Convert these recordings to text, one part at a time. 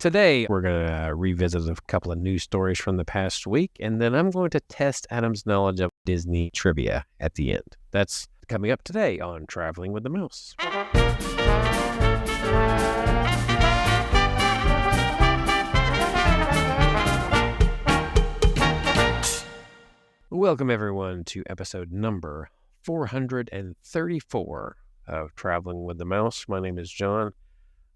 Today, we're going to revisit a couple of news stories from the past week, and then I'm going to test Adam's knowledge of Disney trivia at the end. That's coming up today on Traveling with the Mouse. Welcome, everyone, to episode number 434 of Traveling with the Mouse. My name is John.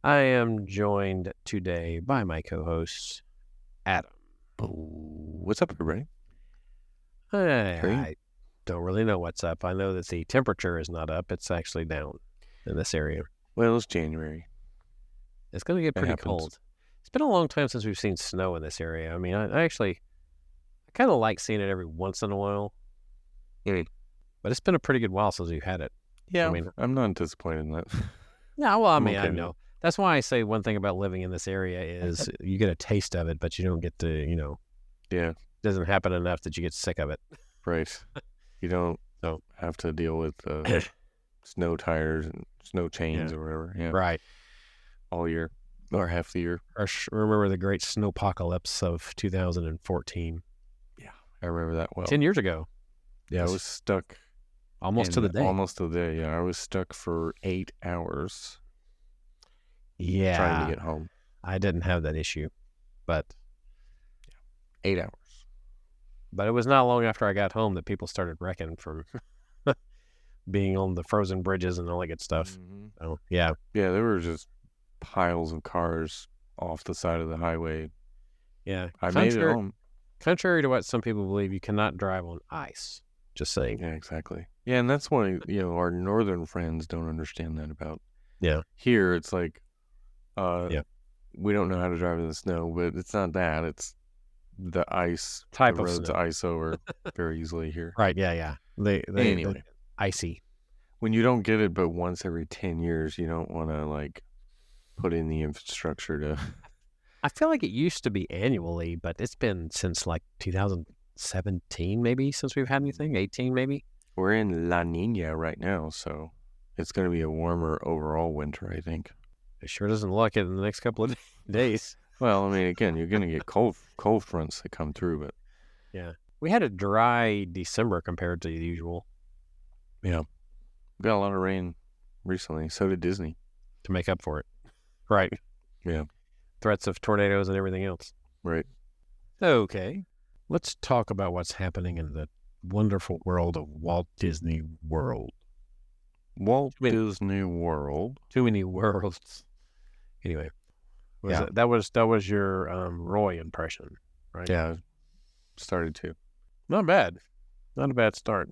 I am joined today by my co-host, Adam. What's up, everybody? I don't really know what's up. I know that the temperature is not up. It's actually down in this area. Well, it's January. It's going to get pretty cold. It's been a long time since we've seen snow in this area. I mean, I kind of like seeing it every once in a while. But it's been a pretty good while since we've had it. Yeah, I mean, I'm not disappointed in that. No, well, I know. That's why I say one thing about living in this area is you get a taste of it, but you don't get to, Yeah. It doesn't happen enough that you get sick of it. Right. You don't have to deal with snow tires and snow chains or whatever. Yeah. Right. All year or half the year. I remember the great snowpocalypse of 2014. Yeah, I remember that well. 10 years ago. Yeah, I was stuck. Almost to the day. Almost to the day, yeah. I was stuck for 8 hours. Yeah. Trying to get home. I didn't have that issue, but 8 hours. But it was not long after I got home that people started wrecking from being on the frozen bridges and all that good stuff. Mm-hmm. Oh, yeah. Yeah, there were just piles of cars off the side of the highway. Yeah. I made it home. Contrary to what some people believe, you cannot drive on ice. Just saying. Yeah, exactly. Yeah, and that's why, our northern friends don't understand that about. Yeah. Here, it's like, we don't know how to drive in the snow, but it's not that. It's the ice. Type the of roads snow. Ice over very easily here. Right, yeah. Anyway. Icy. When you don't get it but once every 10 years, you don't want to, put in the infrastructure to... I feel like it used to be annually, but it's been since, 2017 maybe since we've had anything. 18 maybe? We're in La Nina right now, so it's going to be a warmer overall winter, I think. It sure doesn't look it in the next couple of days. Well, I mean, again, you're going to get cold fronts that come through, but... Yeah. We had a dry December compared to the usual. Yeah. We got a lot of rain recently. So did Disney. To make up for it. Right. Yeah. Threats of tornadoes and everything else. Right. Okay. Let's talk about what's happening in the wonderful world of Walt Disney World. Disney World. Too many worlds. Anyway. That was your Roy impression, right? Yeah. Started to. Not bad. Not a bad start.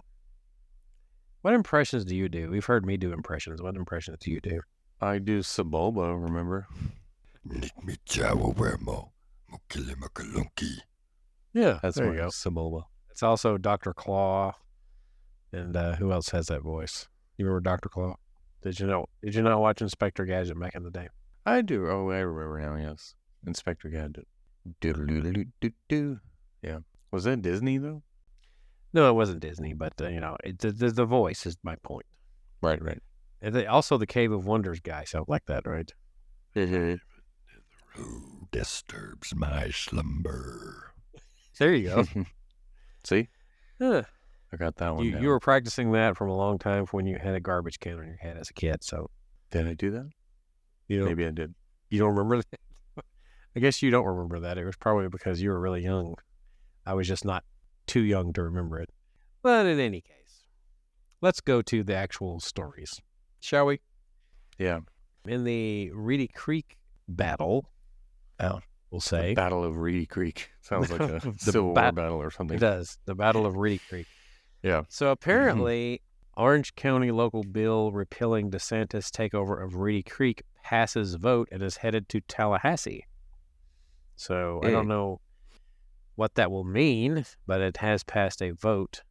What impressions do you do? We've heard me do impressions. What impressions do you do? I do Sebulba, remember? Yeah, that's there you go. Sebulba. It's also Dr. Claw. And who else has that voice? You remember Dr. Claw? Did you not watch Inspector Gadget back in the day? I do. Oh, I remember now, yes. Inspector Gadget. Do. Yeah. Was that Disney, though? No, it wasn't Disney, but, the voice is my point. Right. And also the Cave of Wonders guy, so like that, right? Mm-hmm. Who disturbs my slumber? There you go. See? Huh. I got that one down. You were practicing that from a long time when you had a garbage can on your head as a kid, so. Did I do that? Maybe I did. You don't remember that? I guess you don't remember that. It was probably because you were really young. I was just not too young to remember it. But in any case, let's go to the actual stories, shall we? Yeah. In the Reedy Creek battle, we'll say. The Battle of Reedy Creek. Sounds like a Civil War battle or something. It does. The Battle of Reedy Creek. Yeah. So apparently, Orange County local bill repealing DeSantis' takeover of Reedy Creek passes vote and is headed to Tallahassee. So I don't know what that will mean, but it has passed a vote.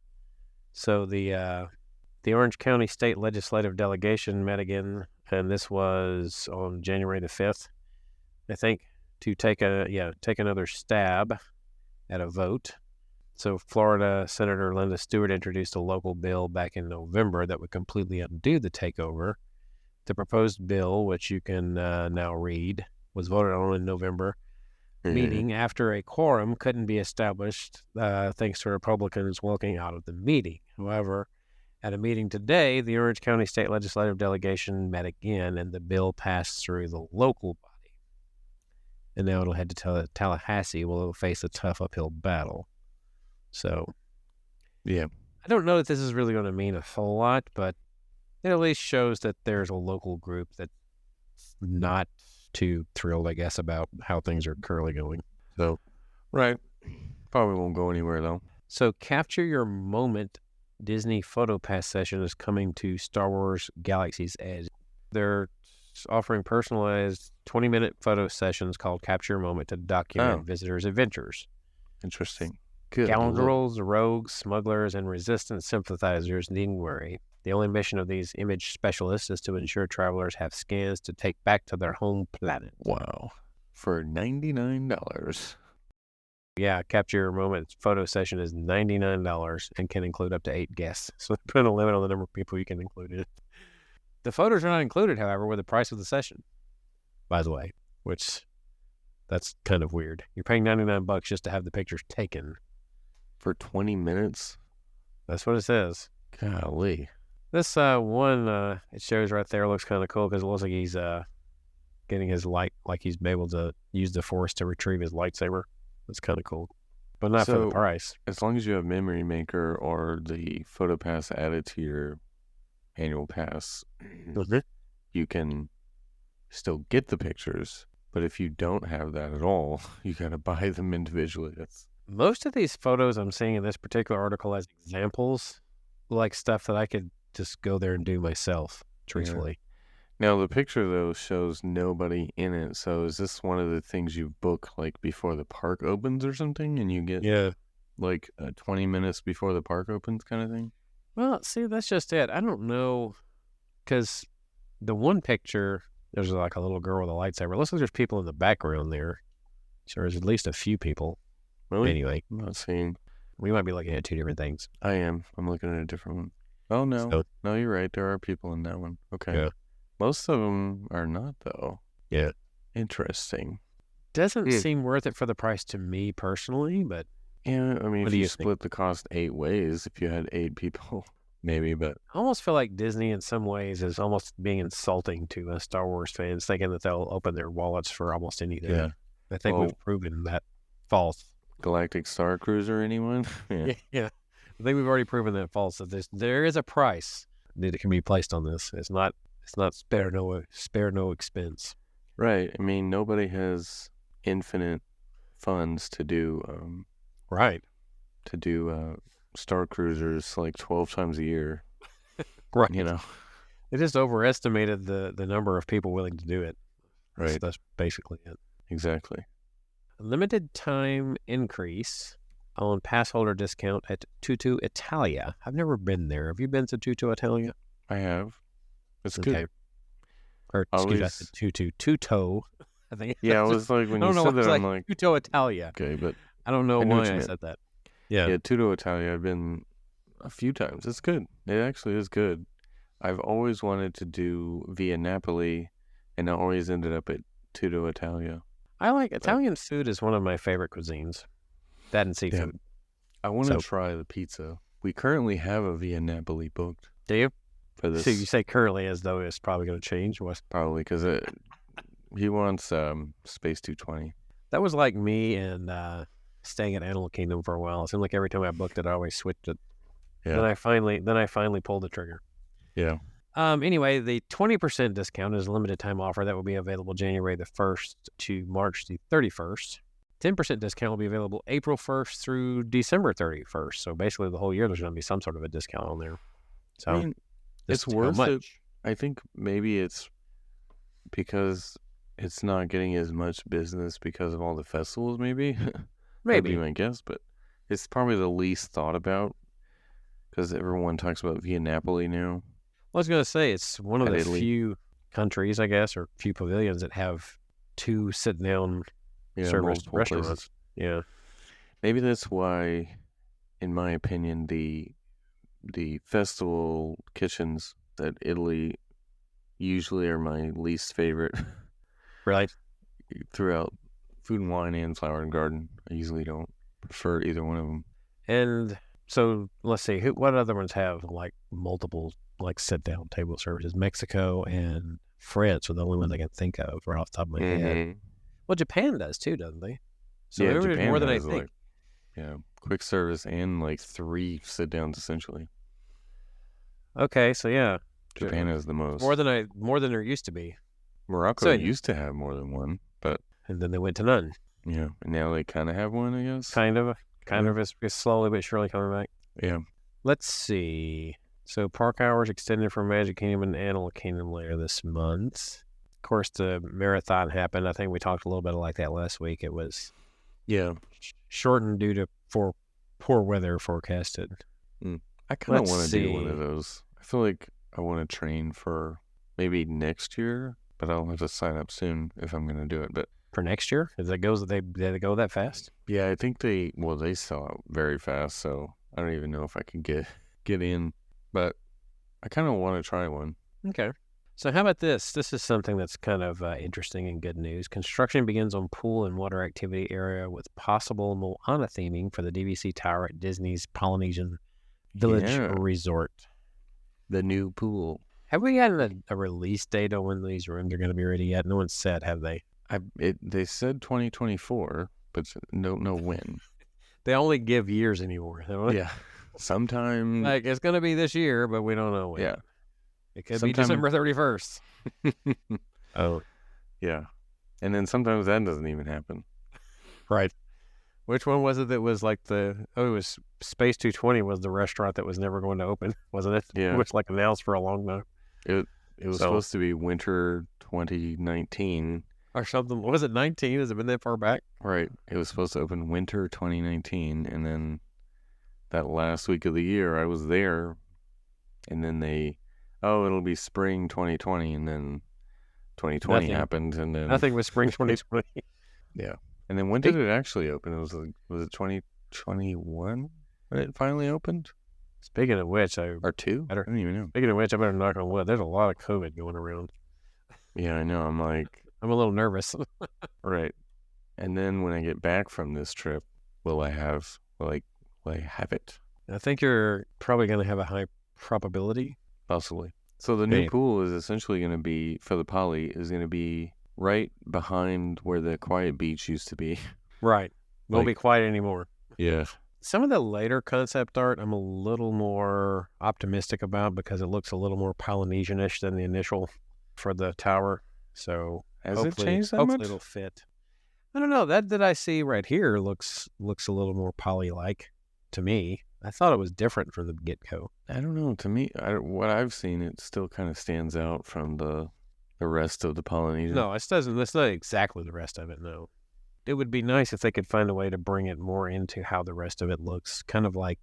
So the Orange County State Legislative Delegation met again, and this was on January the 5th, I think, to take another stab at a vote. So Florida Senator Linda Stewart introduced a local bill back in November that would completely undo the takeover. The proposed bill, which you can now read, was voted on in November meeting after a quorum couldn't be established thanks to Republicans walking out of the meeting. However, at a meeting today, the Orange County State Legislative Delegation met again, and the bill passed through the local body. And now it'll head to Tallahassee, where it'll face a tough uphill battle. So, Yeah. I don't know that this is really going to mean a whole lot, but it at least shows that there's a local group that's not too thrilled, I guess, about how things are currently going. So, right. Probably won't go anywhere, though. So, Capture Your Moment Disney Photo Pass session is coming to Star Wars Galaxy's Edge. They're offering personalized 20-minute photo sessions called Capture Your Moment to document visitors' adventures. Interesting. Good. Scoundrels, rogues, smugglers, and resistance sympathizers needn't worry. The only mission of these image specialists is to ensure travelers have scans to take back to their home planet. Wow. For $99. Yeah, Capture Your Moment photo session is $99 and can include up to 8 guests. So they put a limit on the number of people you can include in it. The photos are not included, however, with the price of the session, by the way, which that's kind of weird. You're paying $99 just to have the pictures taken. For 20 minutes? That's what it says. Golly. This one it shows right there looks kind of cool because it looks like he's getting his light, like he's able to use the Force to retrieve his lightsaber. That's kind of cool, but not for the price. As long as you have Memory Maker or the Photo Pass added to your annual pass, you can still get the pictures. But if you don't have that at all, you got to buy them individually. Most of these photos I'm seeing in this particular article as examples, like stuff that I could just go there and do myself, truthfully. Now, the picture, though, shows nobody in it. So is this one of the things you book, like, before the park opens or something? And you get, like, 20 minutes before the park opens kind of thing? Well, see, that's just it. I don't know, because the one picture, there's, like, a little girl with a lightsaber. It looks like there's people in the background there. So there's at least a few people. Really? Anyway. I'm not seeing. We might be looking at two different things. I am. I'm looking at a different one. Oh, no. So, no, you're right. There are people in that one. Okay. Yeah. Most of them are not, though. Yeah. Interesting. Doesn't seem worth it for the price to me personally, but... Yeah, I mean, what if do you think? split the cost 8 ways, if you had 8 people, maybe, but... I almost feel like Disney in some ways is almost being insulting to Star Wars fans, thinking that they'll open their wallets for almost anything. Yeah. I think we've proven that false. Galactic Star Cruiser, anyone? Yeah. I think we've already proven that false. That there is a price that can be placed on this. It's not spare no expense. Right. I mean, nobody has infinite funds to do right. To do Star Cruisers like 12 times a year. Right. You know. They just overestimated the number of people willing to do it. Right. That's basically it. Exactly. A limited time increase on pass holder discount at Tutu Italia. I've never been there. Have you been to Tutu Italia? I have. It's okay. good. Or excuse me, Tuto. I think. Yeah, I was like when you said that, I'm like Tutu Italia. Okay, but I don't know why I said that. Yeah. Yeah, Tutu Italia. I've been a few times. It's good. It actually is good. I've always wanted to do Via Napoli, and I always ended up at Tutu Italia. I like Italian food is one of my favorite cuisines. That and seafood. I want to try the pizza. We currently have a Via Napoli booked. Do you? For this. So you say currently as though it's probably going to change? Probably because he wants Space 220. That was like me and staying at Animal Kingdom for a while. It seemed like every time I booked it, I always switched it. Yeah. Then I finally pulled the trigger. Yeah. Anyway, the 20% discount is a limited time offer that will be available January the 1st to March the 31st. 10% discount will be available April 1st through December 31st. So basically the whole year there's going to be some sort of a discount on there. So I mean, it's worth it. I think maybe it's because it's not getting as much business because of all the festivals, maybe. Maybe. That'd be my guess, but it's probably the least thought about because everyone talks about Via Napoli now. I was going to say, it's one of the few countries, I guess, or few pavilions that have 2 sit-down service restaurants. Places. Yeah. Maybe that's why, in my opinion, the festival kitchens at Italy usually are my least favorite. Right. throughout Food and Wine and Flower and Garden. I usually don't prefer either one of them. And so let's see, what other ones have like multiple like sit-down table services? Mexico and France are the only ones I can think of right off the top of my head. Well, Japan does too, doesn't they? So yeah, there Japan more than I has, think. like, quick service and like 3 sit-downs essentially. Okay, so yeah, Japan has the most. more than there used to be. Morocco used to have more than one, but And then they went to none. yeah, and now they kind of have one, I guess. Kind of is slowly but surely coming back. Yeah. Let's see. So park hours extended for Magic Kingdom and Animal Kingdom later this month. Of course, the marathon happened. I think we talked a little bit like that last week. It was shortened due to poor weather forecasted. I kind of Let's want to do one see. of those. I feel like I want to train for maybe next year, but I'll have to sign up soon if I'm going to do it. But For next year? Did they go that fast? yeah, I think they sell out very fast, so I don't even know if I can get in. But I kind of want to try one. Okay. So how about this? This is something that's kind of interesting and good news. Construction begins on pool and water activity area with possible Moana theming for the DVC Tower at Disney's Polynesian Village Yeah. Resort. The new pool. Have we gotten a release date on when these rooms are going to be ready yet? No one said, have they? They said 2024, but no when. They only give years anymore. Yeah. Sometime. Like, it's going to be this year, but we don't know when. Yeah. It could Sometime- be December 31st. Oh. Yeah. And then sometimes that doesn't even happen. Right. Which one was it that was like it was Space 220 was the restaurant that was never going to open, wasn't it? Yeah. It was like announced for a long time. It was supposed to be winter 2019. Or something. Was it 19? Has it been that far back? Right. It was supposed to open winter 2019. And then that last week of the year, I was there. And then it'll be spring 2020. And then 2020 Nothing. happened. And then Nothing was spring 2020. Yeah. And then when did it actually open? It was it 2021 when it finally opened? Speaking of which, Or 2? I don't even know. Speaking of which, I better knock on wood. There's a lot of COVID going around. Yeah, I know. I'm like, I'm a little nervous. right. And then when I get back from this trip, will I have it? I think you're probably going to have a high probability. Possibly. So the new Hey. pool is essentially going to be, for the Poly, is going to be right behind where the Quiet Beach used to be. Right. Won't be Like- quiet anymore. Yeah. Some of the later concept art, I'm a little more optimistic about because it looks a little more Polynesian-ish than the initial for the tower. So Has it hopefully- changed that hopefully much? it'll fit. I don't know. That I see right here looks a little more poly-like to me. I thought it was different from the get-go. I don't know. To me, what I've seen, it still kind of stands out from the rest of the Polynesian. No, it doesn't. It's not exactly the rest of it. No, it would be nice if they could find a way to bring it more into how the rest of it looks. Kind of like,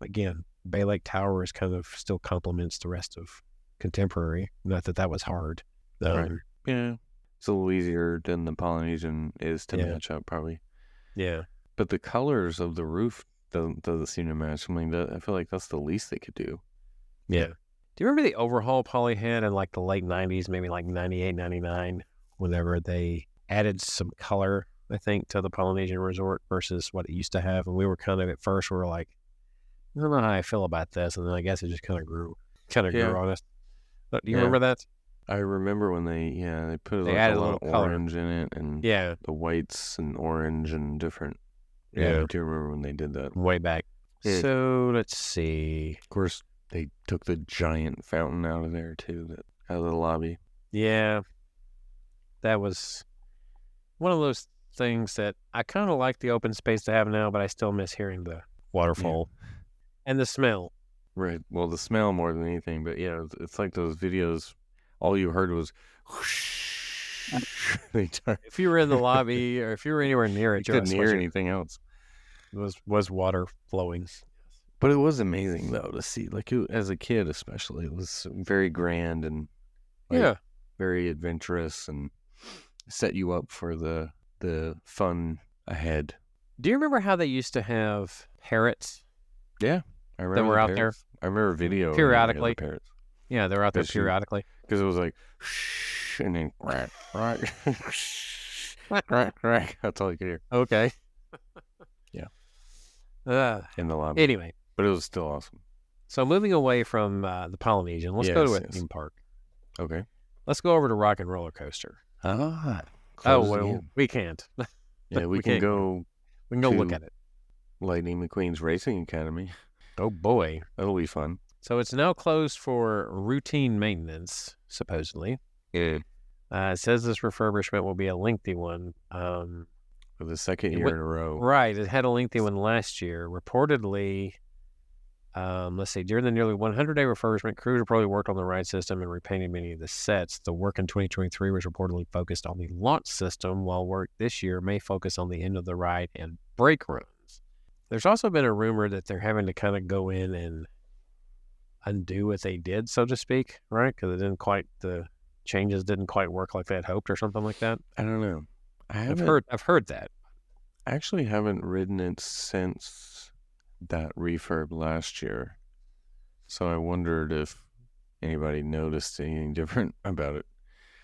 again, Bay Lake Tower is kind of still complements the rest of Contemporary. Not that was hard. Right. Yeah. It's a little easier than the Polynesian is to Yeah. match up, probably. Yeah. But the colors of the roof doesn't seem to match. I mean, I feel like that's the least they could do. Yeah. Do you remember the overhaul Poly had in like the late 90s, maybe like 98, 99, whenever they added some color, I think, to the Polynesian Resort versus what it used to have? And we were kind of, at first, we were like, I don't know how I feel about this. And then I guess it just kind of grew Yeah. on us. But do you Yeah. remember that? I remember when they put They like added a a lot little of color. orange in it and Yeah. the whites and orange and different. Yeah. I do remember when they did that. Of Way back. Yeah. So let's see. course, they took the giant fountain out of there too, out of the lobby. Yeah. That was one of those things that I kind of like the open space to have now, but I still miss hearing the waterfall and the smell. Right. Well, the smell more than anything, but yeah, it's like those videos. All you heard was whoosh the entire. If you were in the lobby or if you were anywhere near You it, couldn't Josh, hear anything else. was water flowing. But it was amazing though to see, like as a kid especially, it was very grand and like, very adventurous and set you up for the fun ahead. Do you remember how they used to have parrots? I remember were the out there parrots. I remember video periodically. parrots Yeah, they're out there That she- periodically. because it was like and then crack. That's all you could hear. Okay. Yeah. In the lobby. Anyway, But it was still awesome. so moving away from the Polynesian, let's go to a theme park. Okay. Let's go over to Rock and Roller Coaster. Ah. We can't. Yeah, we can can't go. We can go look to- at it. Lightning McQueen's Racing Academy. Oh boy. That'll be fun. So it's now closed for routine maintenance, supposedly. Yeah. It says this refurbishment will be a lengthy one. For the second year in a row. Right. It had a lengthy one last year. Reportedly, let's see, during the nearly 100-day refurbishment, crews reportedly worked on the ride system and repainted many of the sets. The work in 2023 was reportedly focused on the launch system, while work this year may focus on the end of the ride and brake runs. There's also been a rumor that they're having to kind of go in and undo what they did, so to speak, right? Because the changes didn't quite work like they had hoped or something like that. I don't know. I've heard that. I actually haven't ridden it since that refurb last year. So I wondered if anybody noticed anything different about it.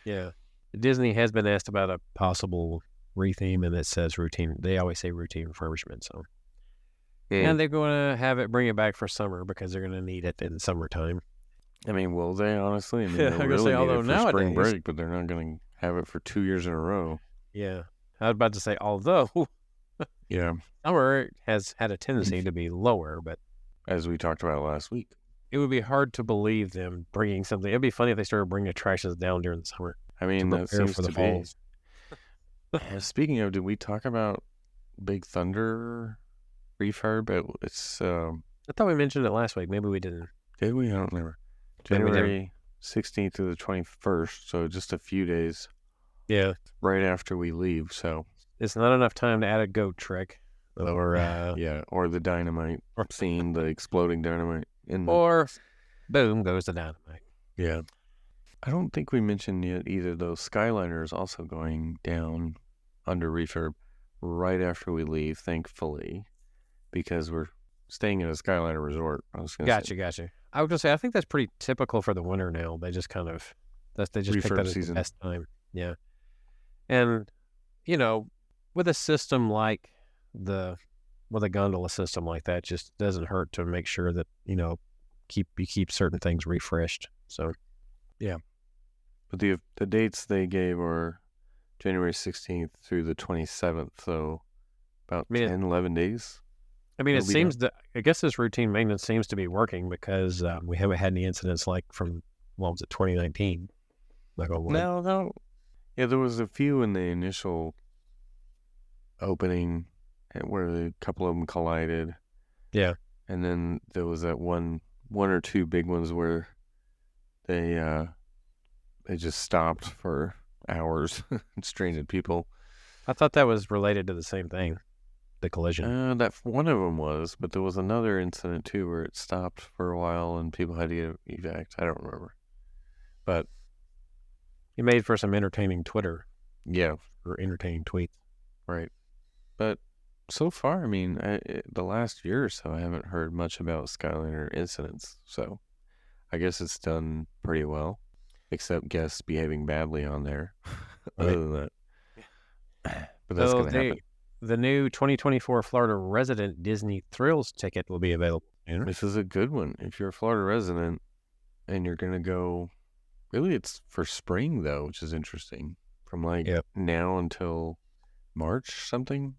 Yeah. Disney has been asked about a possible retheme, and it says routine. They always say routine refurbishment. So, and they're going to bring it back for summer because they're going to need it in summertime. I mean, will they, honestly? I mean, Yeah, they'll I'm gonna really say, need although it for spring nowadays- break, but they're not going to have it for 2 years in a row. Yeah. I was about to say, although Yeah. summer has had a tendency to be lower, but As we talked about last week. it would be hard to believe them bringing something. It'd be funny if they started bringing attractions down during the summer. I mean, to that prepare seems for the to falls. be. Speaking of, did we talk about Big Thunder refurb? It's I thought we mentioned it last week. Maybe we didn't. did we? I don't remember. Maybe we didn't. January 16th to the 21st, so just a few days Yeah. right after we leave. So It's not enough time to add a goat trick or yeah, or the dynamite scene, the exploding dynamite in the, or boom goes the dynamite. yeah. I don't think we mentioned yet either, though. Skyliner is also going down under refurb right after we leave, thankfully, because we're staying at a Skyliner resort. I was gonna say. Gotcha. I was gonna say I think that's pretty typical for the winter now. They just kind of they just pick Refurb that as season. the best time. Yeah, and with a system like with a gondola system like that, just doesn't hurt to make sure that you keep certain things refreshed. So But the dates they gave are January 16th through the 27th, so about 10, 11 days. I mean, it It'll be seems that I guess this routine maintenance seems to be working because we haven't had any incidents like from 2019. Like No. Yeah, there was a few in the initial opening where a couple of them collided. Yeah. And then there was that one or two big ones where they just stopped for hours and strained at people. I thought that was related to the same thing, the collision. That one of them was, but there was another incident too where it stopped for a while and people had to get evac. I don't remember. But He made for some entertaining Twitter yeah, or entertaining tweets. right. But so far, I mean, the last year or so, I haven't heard much about Skyliner incidents. So I guess it's done pretty well, except guests behaving badly on there. Other than that. But that's So going to happen. the new 2024 Florida resident Disney Thrills ticket will be available. This is a good one. If you're a Florida resident and you're going to go, really, it's for spring, though, which is interesting. From Yep. now until March something,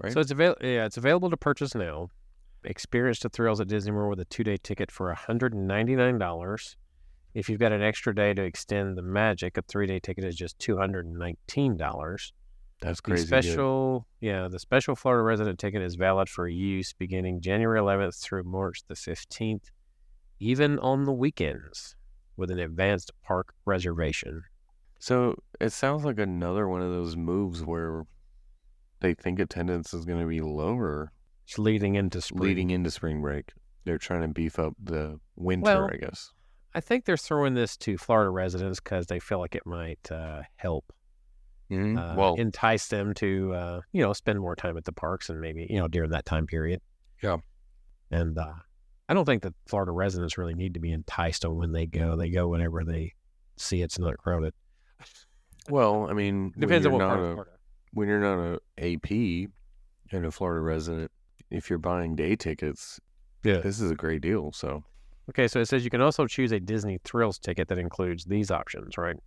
right? So it's available to purchase now. Experience the thrills at Disney World with a 2-day ticket for $199. If you've got an extra day to extend the magic, a 3-day ticket is just $219. That's The crazy good. the special Florida resident ticket is valid for use beginning January 11th through March the 15th, even on the weekends, with an advanced park reservation. So it sounds like another one of those moves where they think attendance is going to be lower It's leading into spring break. They're trying to beef up the winter, Well, I guess. I think they're throwing this to Florida residents because they feel like it might help entice them to spend more time at the parks and maybe during that time period. Yeah. And I don't think that Florida residents really need to be enticed on when they go. They go whenever they see it's not crowded. Well, I mean, Depends on what part of Florida. when you're not a AP and a Florida resident, if you're buying day tickets, Yeah. this is a great deal. So, Okay, so it says you can also choose a Disney Thrills ticket that includes these options, right?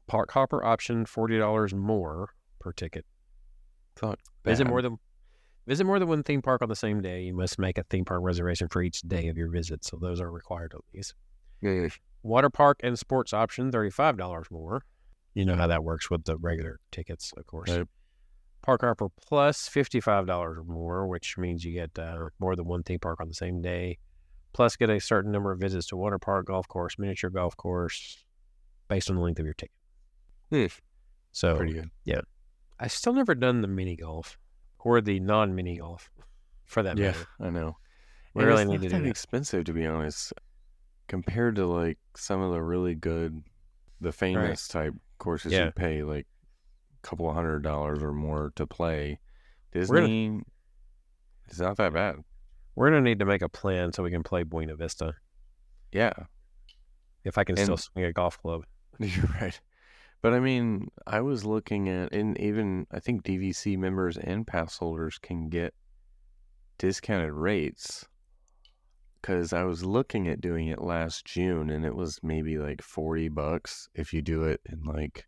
Park hopper option, $40 more per ticket. Thought Visit bad. more than one theme park on the same day. You must make a theme park reservation for each day of your visit, so those are required on these. Yeah. Water park and sports option, $35 more. You know how that works with the regular tickets, of course. Right. Park hopper plus, $55 more, which means you get more than one theme park on the same day. Plus, get a certain number of visits to water park, golf course, miniature golf course, based on the length of your ticket. So, Pretty good. Yeah. I still never done the mini golf or the non-mini golf, for that matter. I know. We And really it's need not to that do that. expensive, to be honest, compared to like some of the really good, the famous type courses. Yeah. You pay like a couple of $100 or more to play. gonna- Disney, it's not that bad. We're going to need to make a plan so we can play Buena Vista, Yeah, if I can still And- swing a golf club. you're right. But I mean, I was looking at, and even I think DVC members and pass holders can get discounted rates, because I was looking at doing it last June, and it was maybe like $40 if you do it in like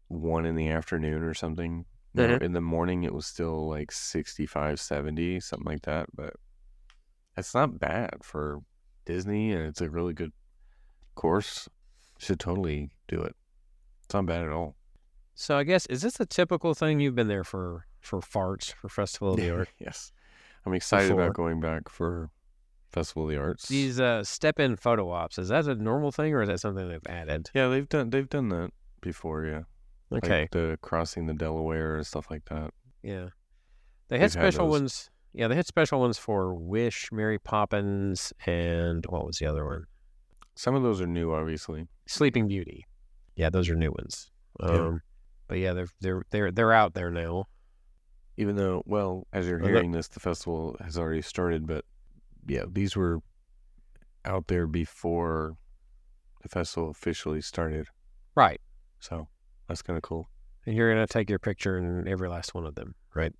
1 in the afternoon or something. No, Mhm. in the morning it was still like 65, 70, something like that. But it's not bad for Disney, and it's a really good course. Should totally do it. It's not bad at all. So I guess, is this a typical thing? You've been there for farts, for Festival of the Arts? Yes, I'm excited Before. about going back for Festival of the Arts. These step-in photo ops, is that a normal thing or is that something they've added? Yeah, they've done that before. Yeah, Okay. like the crossing the Delaware and stuff like that. Yeah. They had We've had special those. ones. Yeah, they had special ones for Wish, Mary Poppins, and what was the other one? Some of those are new, obviously. Sleeping Beauty. Yeah, those are new ones. Yeah. But yeah, they're out there now. Even though, well, as you're Well, hearing this, the festival has already started. But yeah, these were out there before the festival officially started. Right. So that's kind of cool. And you're gonna take your picture in every last one of them, right?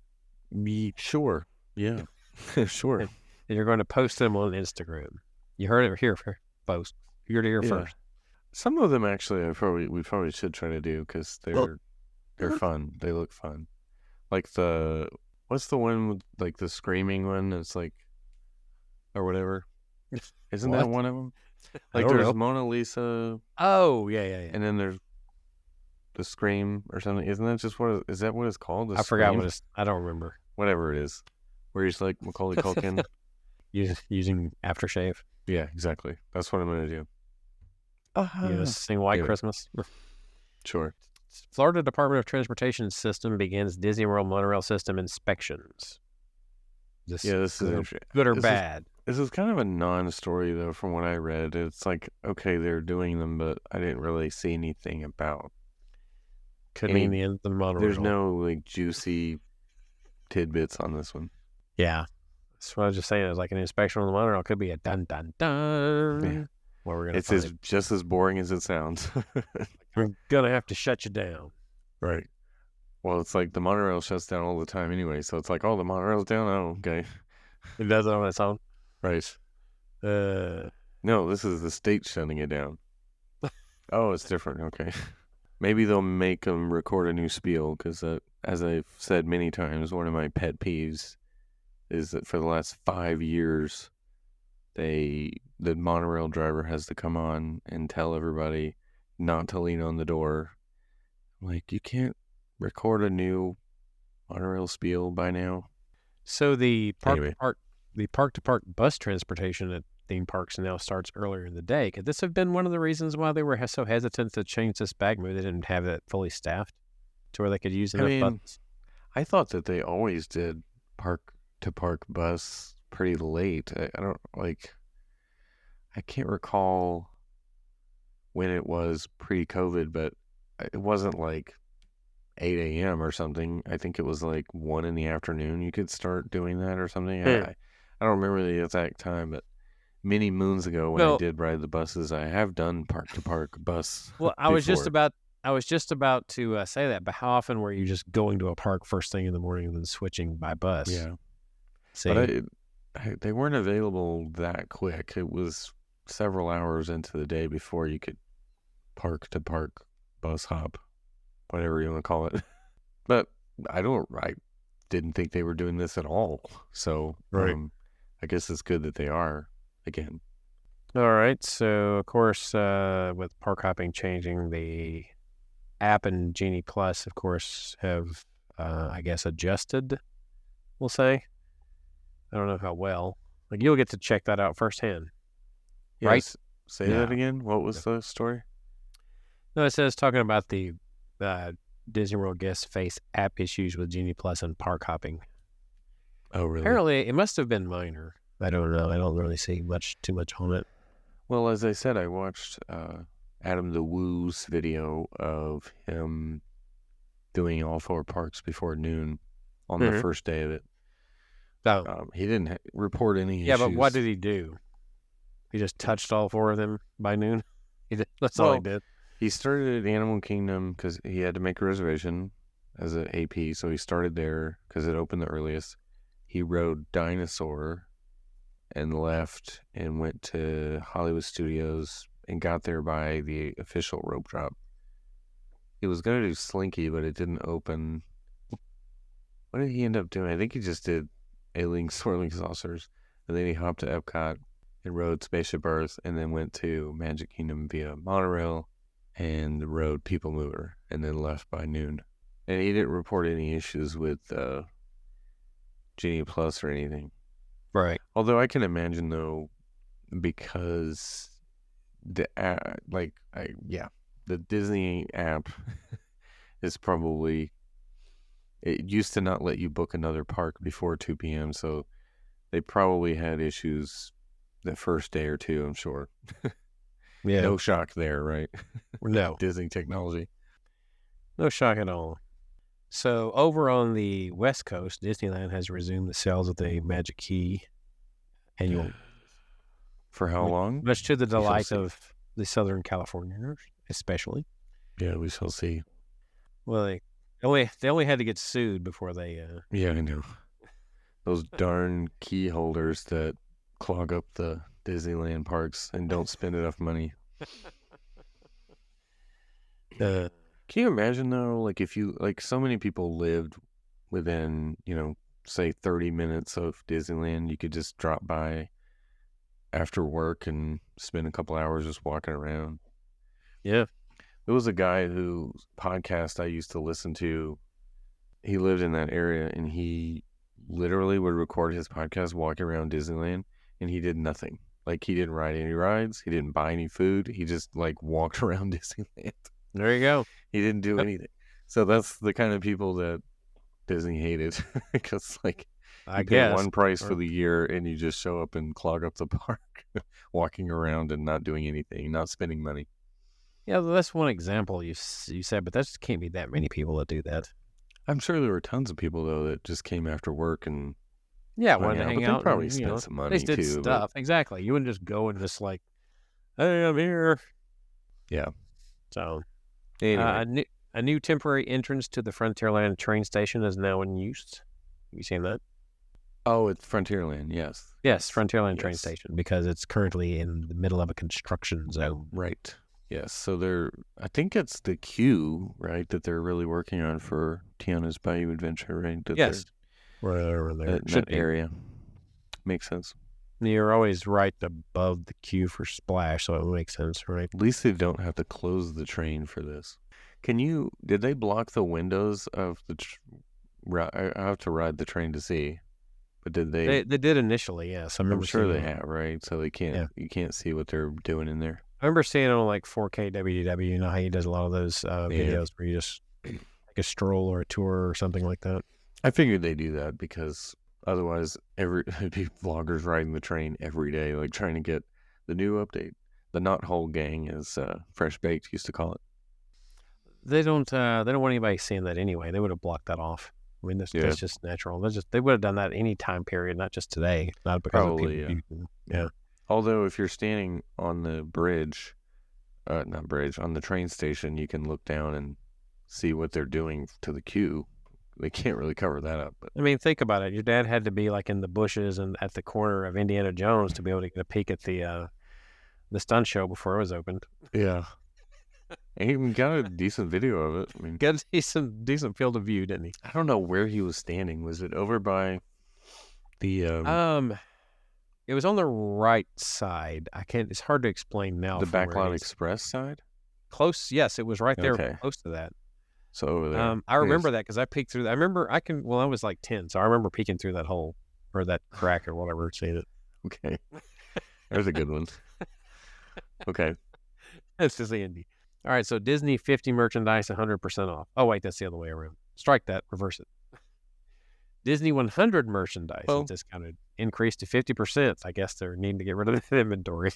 Sure. Yeah. Sure. And you're going to post them on Instagram. You heard it here, folks. You're here Yeah. first. Some of them actually, we probably should try to do, because they're fun. They look fun. Like what's the one with like the screaming one? It's like, or whatever. Isn't that What? one of them? I Like don't there's know. Mona Lisa, Oh, yeah. and then there's the Scream or something. Isn't that just is that what it's called? The I forgot Scream? I don't remember. Whatever it is, where he's like Macaulay Culkin. Using aftershave. Yeah, exactly. That's what I'm gonna do. You know, sing White Yeah. Christmas. Sure. Florida Department of Transportation System begins Disney World monorail system inspections. Yeah, this is interesting. good or this is- bad. This is kind of a non-story though, from what I read. It's like, okay, they're doing them, but I didn't really see anything about. Could any- mean the end of the monorail. There's no like juicy tidbits on this one. Yeah. That's what I was just saying. It's like an inspection on the monorail could be a dun dun dun. Yeah. Where we're gonna It's find just as boring as it sounds. we're gonna have to shut you down. Right. Well, it's like the monorail shuts down all the time anyway, so it's like, oh, the monorail's down. Oh, okay. It does it on its own. Right. Uh, No, this is the state shutting it down. Oh, it's different. Okay. Maybe they'll make them record a new spiel, because as I've said many times, one of my pet peeves is that for the last 5 years, the monorail driver has to come on and tell everybody not to lean on the door. Like, you can't record a new monorail spiel by now. so the Anyway. park to park bus transportation at theme parks now starts earlier in the day. Could this have been one of the reasons why they were so hesitant to change this back move? They didn't have it fully staffed to where they could use I enough mean, buses. I thought that they always did park to park bus pretty late. I don't I can't recall when it was pre-COVID, but it wasn't like 8 a.m. or something. I think it was like 1 in the afternoon. You could start doing that or something. Hmm. I don't remember the exact time, but many moons ago when I Well- did ride the buses, I have done park-to-park bus. Well, I was just before. about to say that, but how often were you just going to a park first thing in the morning and then switching by bus? Yeah. See, But they weren't available that quick. It was several hours into the day before you could park-to-park bus hop, whatever you want to call it. But I didn't think they were doing this at all. So Right. I guess it's good that they are again. all right. So, of course, with park hopping changing, the app and Genie Plus, of course, have, I guess, adjusted, we'll say. I don't know how well. Like, you'll get to check that out firsthand. Right? Yes. Say that Yeah. again. What was the story? No, it says talking about the Disney World guests face app issues with Genie Plus and park hopping. Oh, really? Apparently, it must have been minor. I don't know. I don't really see too much on it. Well, as I said, I watched Adam the Woo's video of him doing all 4 parks before noon on the Mhm. first day of it. So, He didn't report any yeah, but what issues. did he do? He just touched all 4 of them by noon? That's all he Well, did. He started at Animal Kingdom because he had to make a reservation as an AP, so he started there because it opened the earliest. He rode Dinosaur and left and went to Hollywood Studios and got there by the official rope drop. He was going to do Slinky, but it didn't open. What did he end up doing? I think he just did Alien Swirling Saucers, and then he hopped to Epcot and rode Spaceship Earth, and then went to Magic Kingdom via monorail and rode People Mover, and then left by noon. And he didn't report any issues with Genie Plus or anything. Right. Although I can imagine, though, because the the Disney app is probably, it used to not let you book another park before 2 p.m. So they probably had issues the first day or two, I'm sure. Yeah. No shock there, right? No. Disney technology. No shock at all. So over on the West Coast, Disneyland has resumed the sales of the Magic Key annual, For how long? much to the shall delight see. of the Southern Californians, especially. Yeah, we shall see. Well, they only had to get sued before they. Yeah, I know. Those darn key holders that clog up the Disneyland parks and don't spend enough money. Can you imagine, though, like if you, like so many people lived within, say 30 minutes of Disneyland, you could just drop by after work and spend a couple hours just walking around. Yeah. There was a guy whose podcast I used to listen to. He lived in that area, and he literally would record his podcast walking around Disneyland, and he did nothing. Like, he didn't ride any rides. He didn't buy any food. He just, walked around Disneyland. There you go. He didn't do anything. So that's the kind of people that Disney hated. Because, I you pay guess. one price for the year, and you just show up and clog up the park, walking around and not doing anything, not spending money. Yeah, that's one example you said, but that just can't be that many people that do that. I'm sure there were tons of people, though, that just came after work and Yeah, hung wanted to out, hang but out. they probably and, spent some money, they did too. but- stuff. Exactly. You wouldn't just go and just hey, I'm here. Yeah. So Anyway, a new temporary entrance to the Frontierland train station is now in use. Have you seen that? oh, it's Frontierland, yes. Yes, Frontierland train Yes. station, because it's currently in the middle of a construction zone. Right. Yes. So I think it's the queue, right, that they're really working on for Tiana's Bayou Adventure, right? That Yes. Right over they're- there. that Should be. area. Makes sense. You're always right above the queue for Splash, so it makes sense, right? At least they don't have to close the train for this. Did they block the windows of the, I have to ride the train to see, but did They did initially, yes. I remember I'm sure seeing they it. have, right? So they can't, Yeah. you can't see what they're doing in there. I remember seeing it on 4K WDW. You know how he does a lot of those videos where you just take a stroll or a tour or something like that. I figured they do that because otherwise it'd be vloggers riding the train every day, trying to get the new update. The Knothole Gang, as Fresh Baked used to call it. They don't want anybody seeing that anyway. They would have blocked that off. I mean, that's just natural. They would have done that any time period, not just today. Not because Probably, of people. Yeah. Although if you're standing on the bridge, not bridge, on the train station, you can look down and see what they're doing to the queue. They can't really cover that up. But I mean, think about it. Your dad had to be like in the bushes and at the corner of Indiana Jones to be able to get a peek at the stunt show before it was opened. yeah. And he even got a decent video of it. I mean, Got a decent field of view, didn't he? I don't know where he was standing. Was it over by the It was on the right side. It's hard to explain now. the from where it Backlot is. Express side? Close. Yes, it was right there, Okay. close to that. So over there. I remember that because I peeked through. I was like 10, so I remember peeking through that hole or that crack or whatever, seeing it. Okay. There's a good one. Okay. That's just Andy. All right, so Disney 50 merchandise 100% off. Oh wait, that's the other way around. Strike that, reverse it. Disney 100 merchandise Well- is discounted, increased to 50%. I guess they're needing to get rid of the inventory.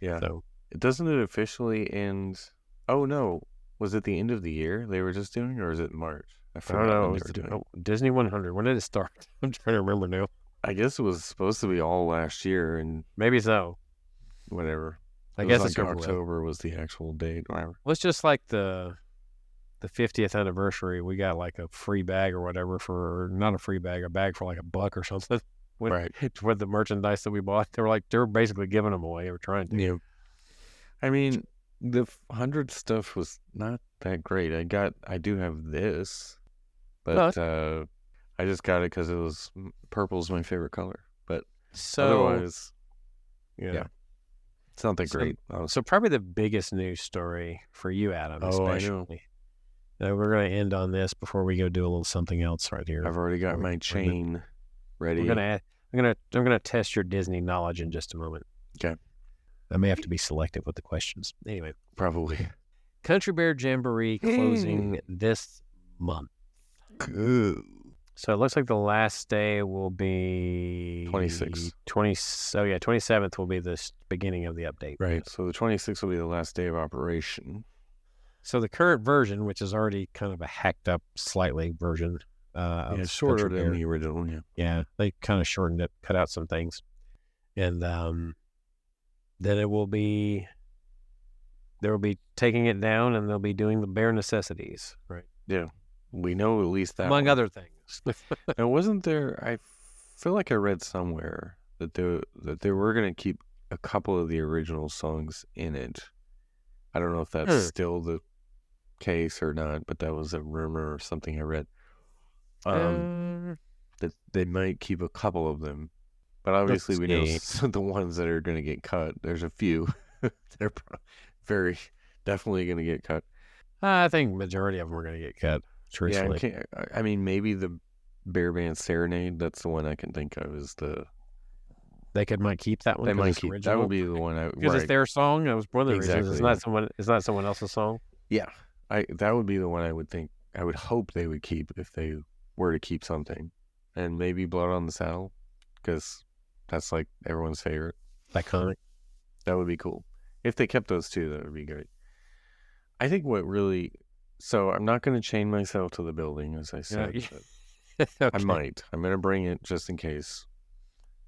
Yeah. So Doesn't it officially end? Oh, no. Was it the end of the year they were just doing, or is it March? I forgot don't know. when It they was were doing it. Disney 100. When did it start? I'm trying to remember now. I guess it was supposed to be all last year and Maybe so. whatever. I It guess was it's like over with. October was the actual date. Whatever. Well, it's just like the 50th anniversary. We got like a free bag or whatever for not a free bag, a bag for like $1 or something. Right. With the merchandise that we bought, they were basically giving them away. They were trying to. Yeah. I mean, the 100 stuff was not that great. I do have this, but I just got it because it was purple's my favorite color. But So otherwise, yeah. it's not that So- great. honestly. So probably the biggest news story for you, Adam, Oh, I know. especially. Now, we're going to end on this before we go do a little something else right here. I've already got We're- my we're chain ready. I'm gonna test your Disney knowledge in just a moment. Okay. I may have to be selective with the questions. Anyway, Probably. Country Bear Jamboree closing this month. So it looks like the last day will be 26. 27th will be the beginning of the update. Right. So the 26th will be the last day of operation. So the current version, which is already kind of a hacked up slightly version, of It's shorter Country than Bear. the original. Yeah. Yeah, they kind of shortened it, cut out some things, and then they will be taking it down, and they'll be doing the bare necessities, right? We know at least that. Among one. other things. And wasn't there? I feel like I read somewhere that they were going to keep a couple of the original songs in it. I don't know if that's still the case or not, but that was a rumor or something I read. That they might keep a couple of them, but obviously we know the ones that are going to get cut. There's a few they're very definitely going to get cut. I think majority of them are going to get cut. Truthfully, Yeah, I mean maybe the Bear Band Serenade. That's the one I can think of. Is they might keep that one. they 'cause might it's keep original. that would be the one I because it's their song. That was one of the reasons. Exactly. It's not someone else's song. Yeah, that would be the one I would think. I would hope they would keep if they were to keep something, and maybe Blood on the Saddle, because that's like everyone's favorite. Iconic. That would be cool if they kept those two. That would be great. I think what really. So I'm not going to chain myself to the building, as I said. but I Okay. might. I'm going to bring it just in case.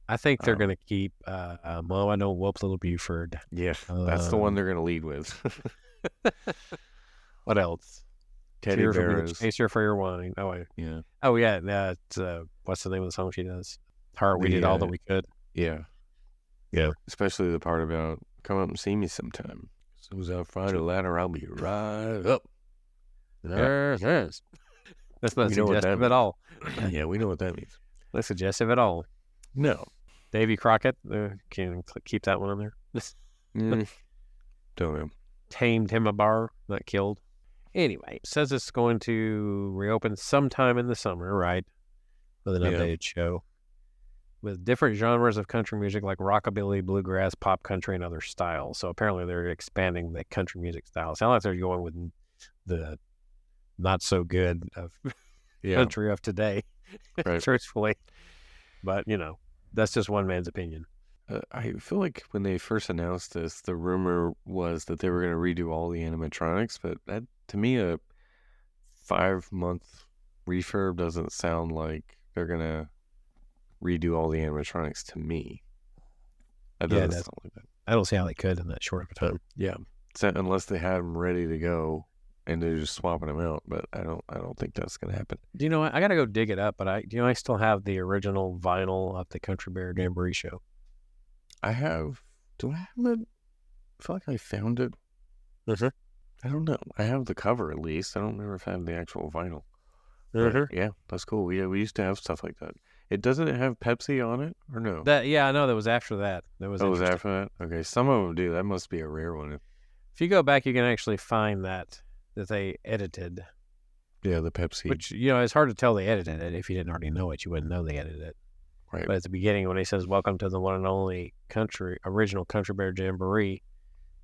I think they're going to keep Mo, I Don't Whoop Little Buford. Yeah, that's the one they're going to lead with. What else? Teddy Tears will be the Bears. chaser for your wine. Yeah. Oh yeah, that's what's the name of the song she does? Heart, we did all that we could. Yeah. Yeah. Especially the part about come up and see me sometime. As soon as I find a ladder, I'll be right up. Yes. That's not We know what that suggestive at all. Yeah, we know what that means. Not suggestive at all. No. Davy Crockett, can keep that one on there. Mm, don't know. Tamed him a bar, not killed. Anyway, it says it's going to reopen sometime in the summer, right? With an Yeah. updated show. With different genres of country music like rockabilly, bluegrass, pop country, and other styles. So apparently they're expanding the country music style. Sounds like they're going with the not so good of Yeah. country of today, Right. truthfully. But, that's just one man's opinion. I feel like when they first announced this, the rumor was that they were going to redo all the animatronics, but that, to me, a 5-month refurb doesn't sound like they're going to redo all the animatronics to me. That Yeah, doesn't that's- sound like that. I don't see how they could in that short of a time. Yeah. So, unless they had them ready to go and they're just swapping them out, but I don't think that's gonna happen. Do you know what? I gotta go dig it up, but I still have the original vinyl of the Country Bear Jamboree show. I have. Do I have it? I feel like I found it. I don't know. I have the cover at least. I don't remember if I have the actual vinyl. But, yeah, that's cool. We used to have stuff like that. It doesn't have Pepsi on it, or no? I know that was after that. That was Oh, was interesting. after that? Okay, some of them do. That must be a rare one. If you go back, you can actually find that they edited, Yeah, the Pepsi. which it's hard to tell they edited it. If you didn't already know it, you wouldn't know they edited it. Right. But at the beginning, when he says "Welcome to the one and only original Country Bear Jamboree,"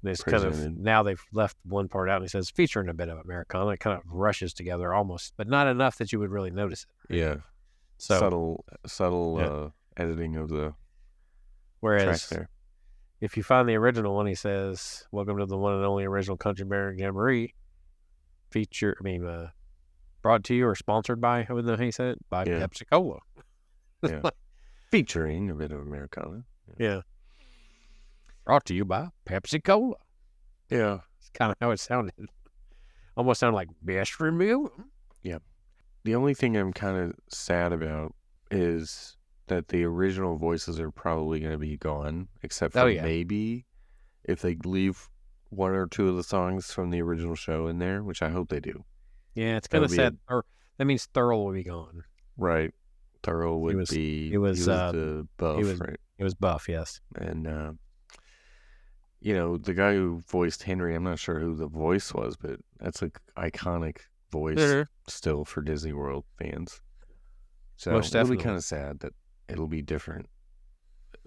it's kind of Presented. now they've left one part out, and he says featuring a bit of Americana. It kind of rushes together almost, but not enough that you would really notice it. Yeah. So Subtle Yeah. editing of the track whereas there. if you find the original one, he says, "Welcome to the one and only original Country Bear Jamboree," brought to you or sponsored by, I wouldn't know how you said it, by Yeah. Pepsi Cola. Yeah. Featuring a bit of Americana. Yeah. Brought to you by Pepsi Cola. Yeah. It's kind of how it sounded. Almost sounded like best review. The only thing I'm kind of sad about is that the original voices are probably going to be gone, except for Oh, yeah. maybe if they leave one or two of the songs from the original show in there, which I hope they do. Yeah, it's That kind of would be sad. Or that means Thurl will be gone. Right. Thurl would was- be. he was, the buff, was- right? It was Buff, yes. And the guy who voiced Henry, I'm not sure who the voice was, but that's an iconic voice still for Disney World fans. So Most it'll be definitely. kind of sad that it'll be different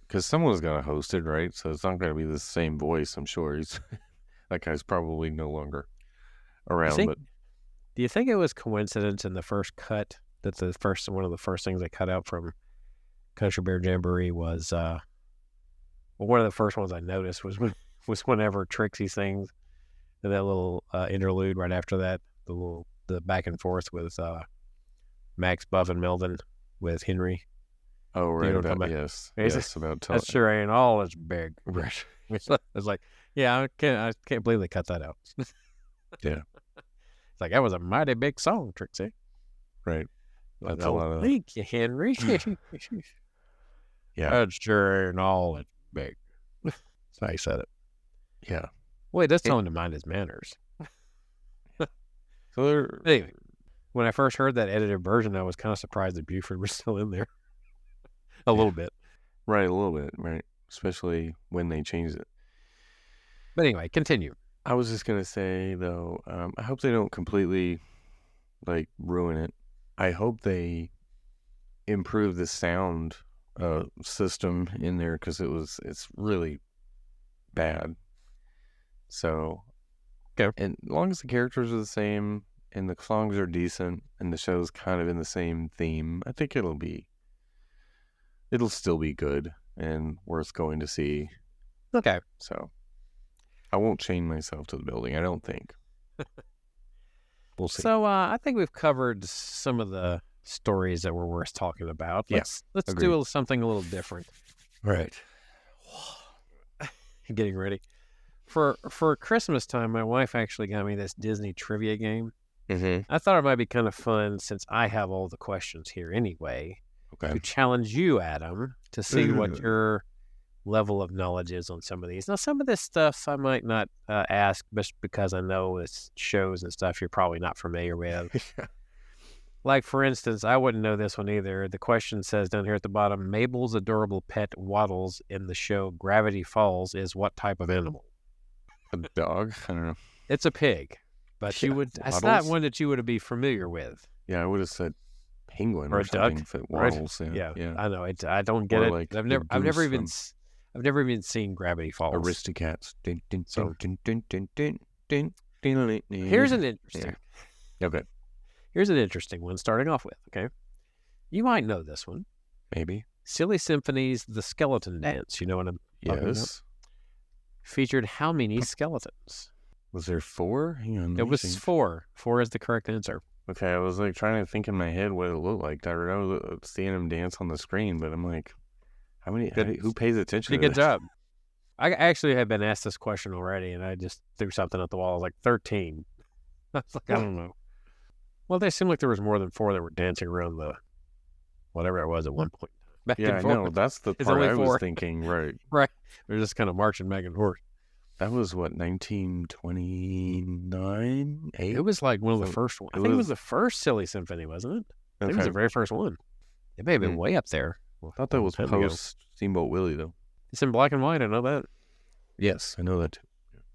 because someone's gonna host it, right? So it's not gonna be the same voice. I'm sure that guy's probably no longer around. think- But Do you think it was coincidence in the first cut that one of the first things they cut out from Country Bear Jamboree was one of the first ones I noticed was whenever Trixie sings and that little interlude right after that, the back and forth with Max, Buff, and Melvin with Henry. oh, you right, know what I'm about talking yes, Is it- yes, about That sure ain't all as big. right. It's like, yeah, I can't believe they cut that out. Yeah. It's like that was a mighty big song, Trixie. Right. Like, That's a lot of- thank you, Henry. Yeah, That sure ain't all as big. That's how he said it. yeah. Well, he does tell him to mind his manners. So they're Anyway, when I first heard that edited version, I was kind of surprised that Buford was still in there. A little bit. right a little bit, right, especially when they changed it. But anyway, continue. I was just gonna say though, I hope they don't completely ruin it. I hope they improve the sound system in there because it's really bad. So, Okay. and as long as the characters are the same and the songs are decent and the show's kind of in the same theme, I think it'll still be good and worth going to see. Okay. So I won't chain myself to the building, I don't think. We'll see. So I think we've covered some of the stories that were worth talking about. Yeah, Let's agreed. do something a little different. Right. Getting ready. For Christmas time, my wife actually got me this Disney trivia game. Mm-hmm. I thought it might be kind of fun since I have all the questions here anyway, Okay. to challenge you, Adam, to see what your level of knowledge is on some of these. Now, some of this stuff I might not ask just because I know it's shows and stuff you're probably not familiar with. Like, for instance, I wouldn't know this one either. The question says down here at the bottom, Mabel's adorable pet Waddles in the show Gravity Falls is what type of animal? A dog? I don't know. It's a pig, but Yeah, that's not Waddles? one that you would be familiar with. Yeah, I would have said penguin Or or, a duck, something if it right? waddles. Yeah, Yeah. I know. I don't get Or it. like I've the never goose even seen Gravity Falls. Aristocats. Dun, dun, So- dun, dun, dun, dun, dun, dun, dun, dun. Here's an interesting. Okay. Here's an interesting one. Starting off with, okay, you might know this one. Maybe. Silly Symphony's The Skeleton Dance. You know what I'm talking about? Yes. Featured how many skeletons? Was there 4? Hang on. let It me was think. 4. 4 is the correct answer. Okay, I was trying to think in my head what it looked like. I remember seeing him dance on the screen, but I'm like, how many? Good. Who pays attention Pretty to good this? job. I actually had been asked this question already, and I just threw something at the wall. I was like, 13. I was like, I don't know. Well, they seemed like there was more than 4 that were dancing around the whatever it was at one point. Back Yeah, I and forth. know. That's the It's part only I 4. was thinking, right. Right. They're just kind of marching back and forth. That was, what, 1929? 8? It was like one of the So first ones. I it think it was was- the first Silly Symphony, wasn't it? I think it was the Okay. very first one. It may have been Hmm. way up there. I thought that was Time ago. post Steamboat Willie, though. It's in black and white. I know that. Yes, I know that too.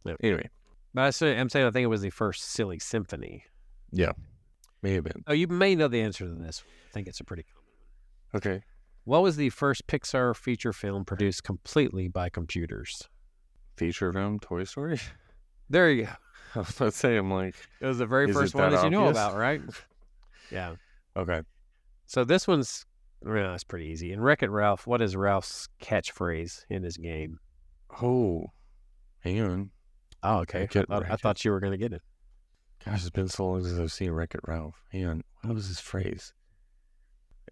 Yep. Anyway, But I'm saying I think it was the first Silly Symphony. yeah, may have been. Oh, you may know the answer to this one. I think it's a pretty common one. Okay. What was the first Pixar feature film produced completely by computers? Feature film, Toy Story? There you go. I was about to say, I'm like, It was the very Is first it one that that you know obvious? about, right? Yeah. okay. So this one's, well, it's pretty easy. In Wreck-It Ralph, what is Ralph's catchphrase in his game? Oh, hang on. Oh, okay. Wreck-It, I Wreck-It. thought you were going to get it. Gosh, it's been so long since I've seen Wreck-It Ralph. Hang on. What was his phrase?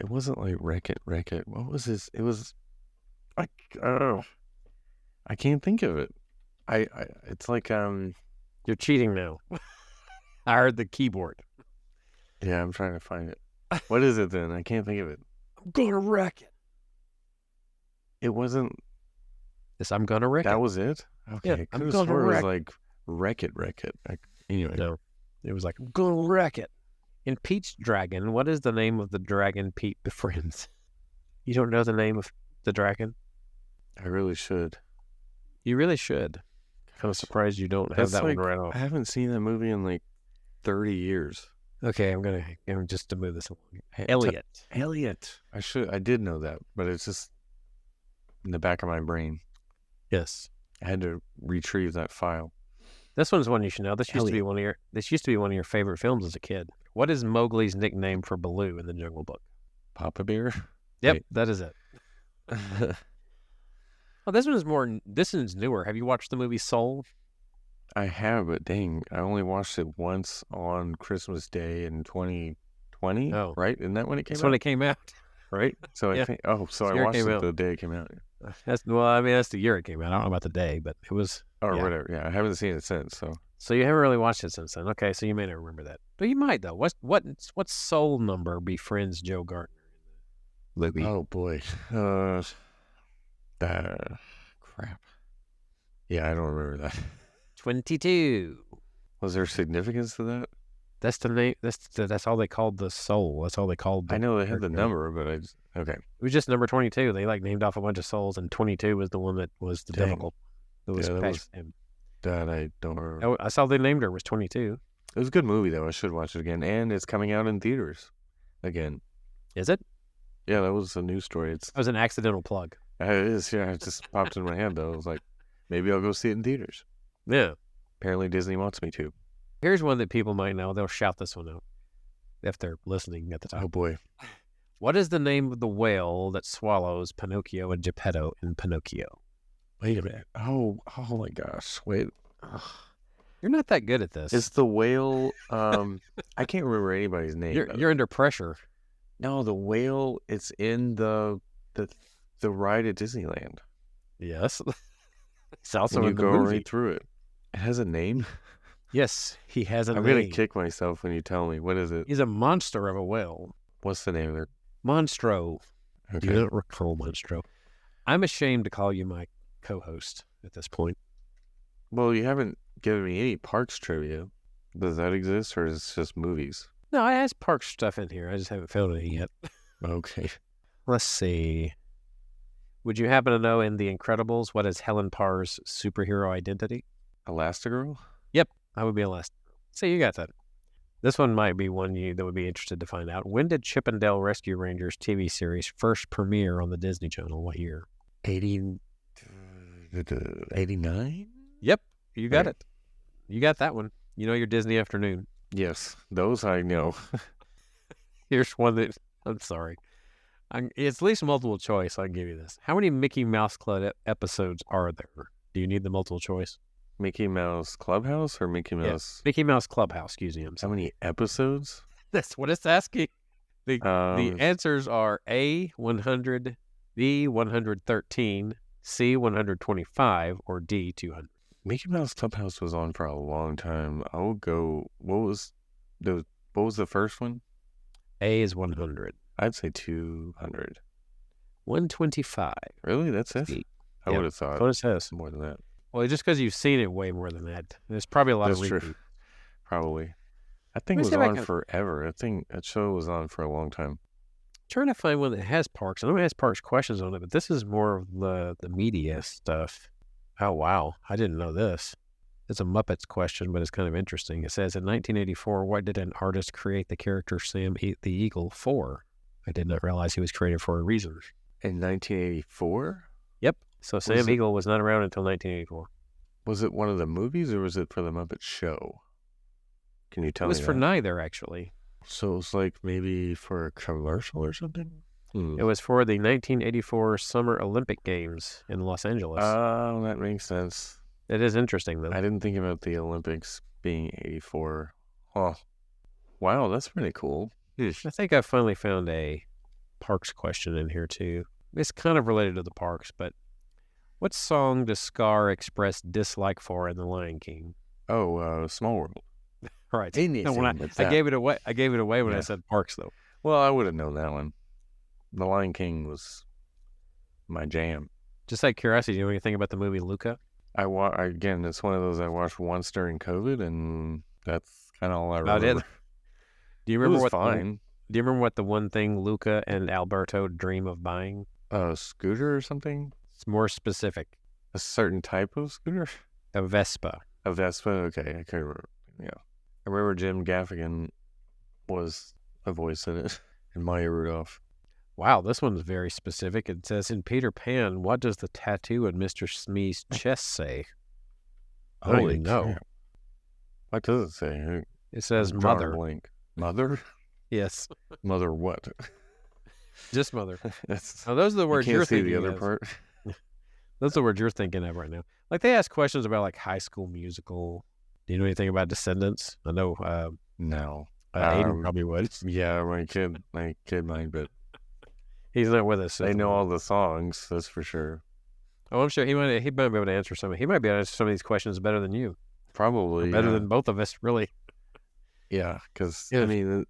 It wasn't like Wreck It. What was his? It was, I can't think of it. It's like, You're cheating now. I heard the keyboard. yeah, I'm trying to find it. What is it then? I can't think of it. I'm going to wreck it. It wasn't, Yes, I'm going to wreck that it. was it? Okay. Yeah, I I'm could have gonna swore it was wreck- like Wreck It. Anyway. No. It was like, I'm going to wreck it. In Pete's Dragon, what is the name of the dragon Pete befriends? You don't know the name of the dragon? I really should. You really should. Kind of surprised you don't have That's that like, one right off. I haven't seen that movie in like 30 years. Okay, I'm just to move this along. Hey, Elliot. Elliot. I did know that, but it's just in the back of my brain. Yes. I had to retrieve that file. This one's one you should know. This used to be Elliot. one of your favorite films as a kid. What is Mowgli's nickname for Baloo in the Jungle Book? Papa Bear? Yep, Wait. that is it. Oh, this one's newer. Have you watched the movie Soul? I have, but dang, I only watched it once on Christmas Day in 2020. Oh. Right? Isn't that when it came That's out? when it came out. Right? So Yeah. I think, so It's the I year it watched came it out. the day it came out. That's the year it came out. I don't know about the day, but it was. Or Yeah. whatever. Yeah, I haven't seen it since. So So you haven't really watched it since then. Okay, so you may not remember that, but you might though. What soul number befriends Joe Gardner in the movie? oh boy. Crap. Yeah, I don't remember that. 22. Was there significance to that? That's the name. That's all they called the soul. That's all they called. I know they had the character. number, but okay. It was just number 22. They like named off a bunch of souls, and 22 was the one that was the Dang. difficult. It was Yeah, that patched was- for him. That I don't remember. Oh, I saw they named her was 22. It was a good movie though. I should watch it again, and it's coming out in theaters again. Is it? Yeah, that was a news story. That was an accidental plug. It is. Yeah, it just popped in my head though. I was like, maybe I'll go see it in theaters. Yeah. Apparently, Disney wants me to. Here's one that people might know. They'll shout this one out if they're listening at the time. Oh boy. What is the name of the whale that swallows Pinocchio and Geppetto in Pinocchio? Wait a minute. Oh my gosh. Wait. You're not that good at this. Is the whale? I can't remember anybody's name. You're under pressure. No, the whale. It's in the ride at Disneyland. Yes. It's also When you in the go movie. right through it. It has a name. Yes, he has a I'm name. gonna kick myself when you tell me. What is it? He's a monster of a whale. What's the name of it? Monstro. Okay. Do you not recall Monstro? I'm ashamed to call you my co-host at this point. Well, you haven't given me any parks trivia. Does that exist, or is it just movies? No, it has park stuff in here. I just haven't found any yet. Okay. Let's see. Would you happen to know in The Incredibles what is Helen Parr's superhero identity? Elastigirl? I would be Elastigirl. So you got that. This one might be one that would be interested to find out. When did Chip and Dale Rescue Rangers TV series first premiere on the Disney Channel? What year? 89? Yep, you got Right. it. You got that one. You know your Disney afternoon. Yes, those I know. Here's one that I'm sorry. It's at least multiple choice. I can give you this. How many Mickey Mouse Club episodes are there? Do you need the multiple choice? Mickey Mouse Clubhouse or Mickey Yeah. Mouse? Mickey Mouse Clubhouse. Excuse me. I'm How sorry. many episodes? That's what it's asking. The answers are A 100, B 113, C, 125, or D, 200? Mickey Mouse Clubhouse was on for a long time. I will go. What was the first one? A is 100. I'd say 200. 125. Really? That's it? C. I Yeah, would have thought That's what it says. more than that. Well, just because you've seen it way more than that. There's probably a lot That's of true. repeats. Probably. That thing Let me was see if I on can- forever. I think that show was on for a long time. Trying to find one that has parks. I know it has parks questions on it, but this is more of the media stuff. Oh, wow. I didn't know this. It's a Muppets question, but it's kind of interesting. It says, in 1984, what did an artist create the character Sam the Eagle for? I did not realize he was created for a reason. In 1984? Yep. So Sam it- Eagle was not around until 1984. Was it one of the movies or was it for the Muppet Show? Can you It tell was me for that? neither, actually. So it was like maybe for a commercial or something? It was for the 1984 Summer Olympic Games in Los Angeles. Oh, that makes sense. It is interesting, though. I didn't think about the Olympics being 84. Huh. Wow, that's pretty cool. I think I finally found a parks question in here, too. It's kind of related to the parks, but what song does Scar express dislike for in The Lion King? Oh, Small World. All right. Anything No, when but I that. gave it away. I gave it away when I Yeah. said parks, though. Well, I would have known that one. The Lion King was my jam. Just out of curiosity, do you know anything about the movie Luca? Again, it's one of those I watched once during COVID, and that's kind of all I About it. remember. Do you It remember was what fine. Do you remember what the one thing Luca and Alberto dream of buying? A scooter or something? It's more specific. A certain type of scooter? A Vespa. A Vespa? Okay, I can remember. Yeah. I remember Jim Gaffigan was a voice in it, and Maya Rudolph. Wow, this one's very specific. It says, in Peter Pan, what does the tattoo on Mr. Smee's chest say? I don't even know. crap. What does it say? It says I'm drawing a mother. blank. Mother? Yes, Mother what? just mother. That's, Oh, those are the you words can't you're see thinking the other of. part. Those are the words you're thinking of right now. Like, they ask questions about, like, High School Musical. Do you know anything about Descendants? I know No. Aiden probably would. Yeah, my kid might, but He's not with us. they at the know moment. all the songs, that's for sure. Oh, I'm sure he might be able to answer some. He might be able to answer some of these questions better than you. Probably. Better yeah. than both of us, really. Yeah, because, Yeah. I mean,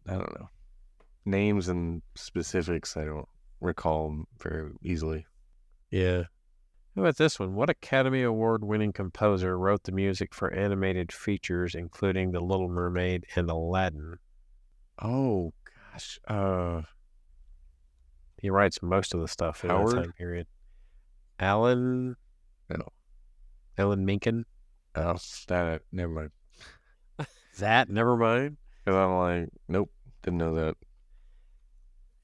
I don't know. Names and specifics, I don't recall very easily. Yeah. How about this one? What Academy Award-winning composer wrote the music for animated features, including The Little Mermaid and Aladdin? Oh, gosh. He writes most of the stuff in that Howard? time period. Alan Menken? Oh, never mind. That? Never mind. Because I'm like, nope, didn't know that.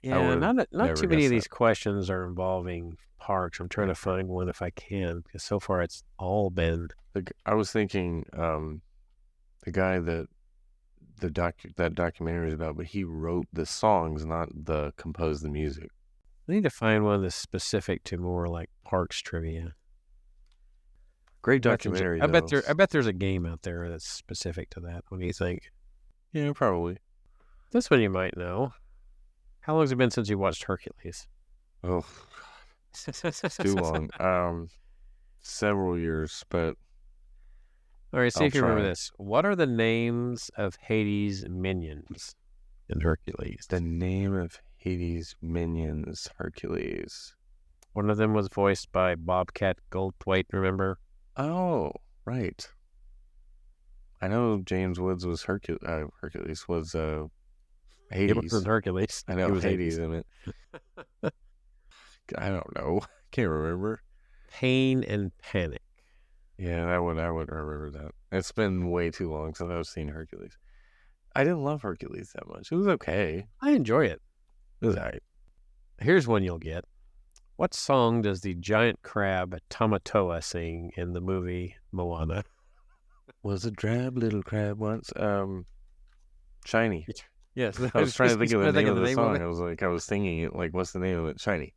Yeah, would not never too many guess of these that. questions are involving parks. I'm trying to find one if I can, because so far it's all been... I was thinking, the guy that that documentary is about, but he wrote the songs, not composed the music. I need to find one that's specific to more like parks trivia. Great I bet there's a- documentary. I bet there's a game out there that's specific to that. What do you think? Yeah, probably. This one you might know. How long has it been since you watched Hercules? Oh, it's too long. Several years, but All right, see I'll if you remember try. this. What are the names of Hades' minions in Hercules? the name of Hades' minions, Hercules. One of them was voiced by Bobcat Goldthwait, remember? Oh, right. I know James Woods was Hercules was He Hades. was in Hercules. I He know was Hades in it. I don't know. Can't remember. Pain and Panic. Yeah, I would remember that. It's been way too long since I've seen Hercules. I didn't love Hercules that much. It was okay. I enjoy it. It was alright. Here's one you'll get. What song does the giant crab Tamatoa sing in the movie Moana? Was a drab little crab once. Shiny. Yes. I was trying to think of the name of the song. it. I was singing it like, what's the name of it? Shiny.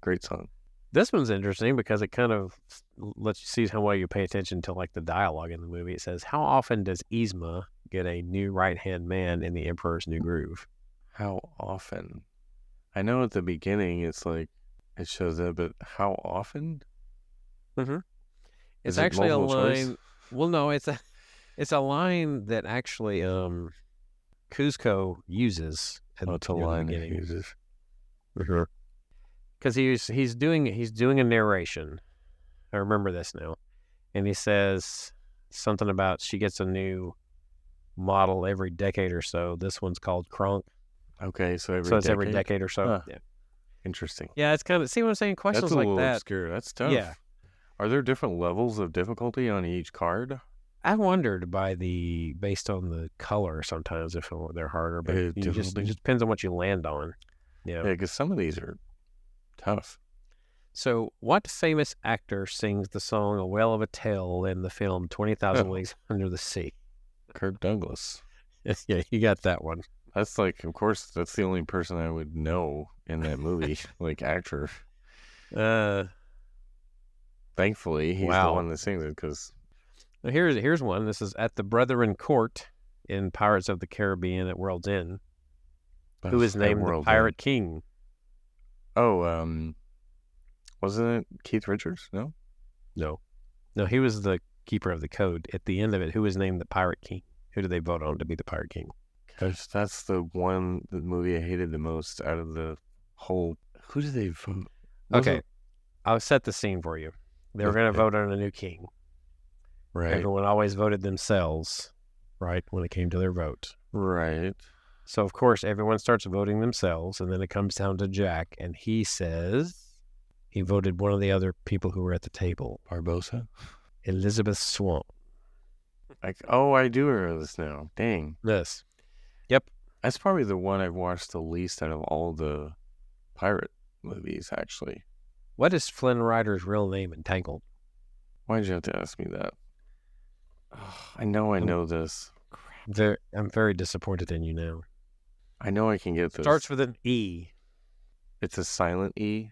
Great song. This one's interesting because it kind of lets you see how well you pay attention to like the dialogue in the movie. It says, how often does Yzma get a new right-hand man in The Emperor's New Groove? How often? I know at the beginning it's like It shows up, but how often? Mm-hmm. It's Is it actually a multiple choice? line. Well, no, it's a line that actually Kuzco uses at Oh, it's a near the line it beginning. uses. Because he's doing a narration. I remember this now, and he says something about she gets a new model every decade or so. This one's called Kronk, Okay, so so it's every decade or so. Huh. Yeah, Interesting. yeah. It's kind of see what I'm saying. Questions That's a like little that. obscure. That's tough. Yeah, Are there different levels of difficulty on each card? I wondered based on the color sometimes if they're harder, but it just depends on what you land on. Yeah, because some of these are tough. So, what famous actor sings the song "A Whale of a Tale" in the film 20,000 Leagues Under the Sea? Kirk Douglas. Yeah, you got that one. That's like, of course, that's the only person I would know in that movie, like actor. Thankfully, he's the one that sings it because. Well, here's one. This is at the Brethren Court in Pirates of the Caribbean at World's End. Who is named the Pirate King? Oh, wasn't it Keith Richards? No. No. He was the keeper of the code. At the end of it, who was named the Pirate King? Who did they vote on to be the Pirate King? Because that's the movie I hated the most out of the whole. Who did they vote? Okay, I'll set the scene for you. They were going to vote on a new king. Right. Everyone always voted themselves, right, when it came to their vote. Right. So, of course, everyone starts voting themselves, and then it comes down to Jack, and he says he voted one of the other people who were at the table. Barbossa? Elizabeth Swann. I do remember this now. Dang. Yes. Yep. That's probably the one I've watched the least out of all the pirate movies, actually. What is Flynn Rider's real name in Tangled? Why did you have to ask me that? Oh, I know this. I'm very disappointed in you now. I know I can get this. Starts with an E. It's a silent E.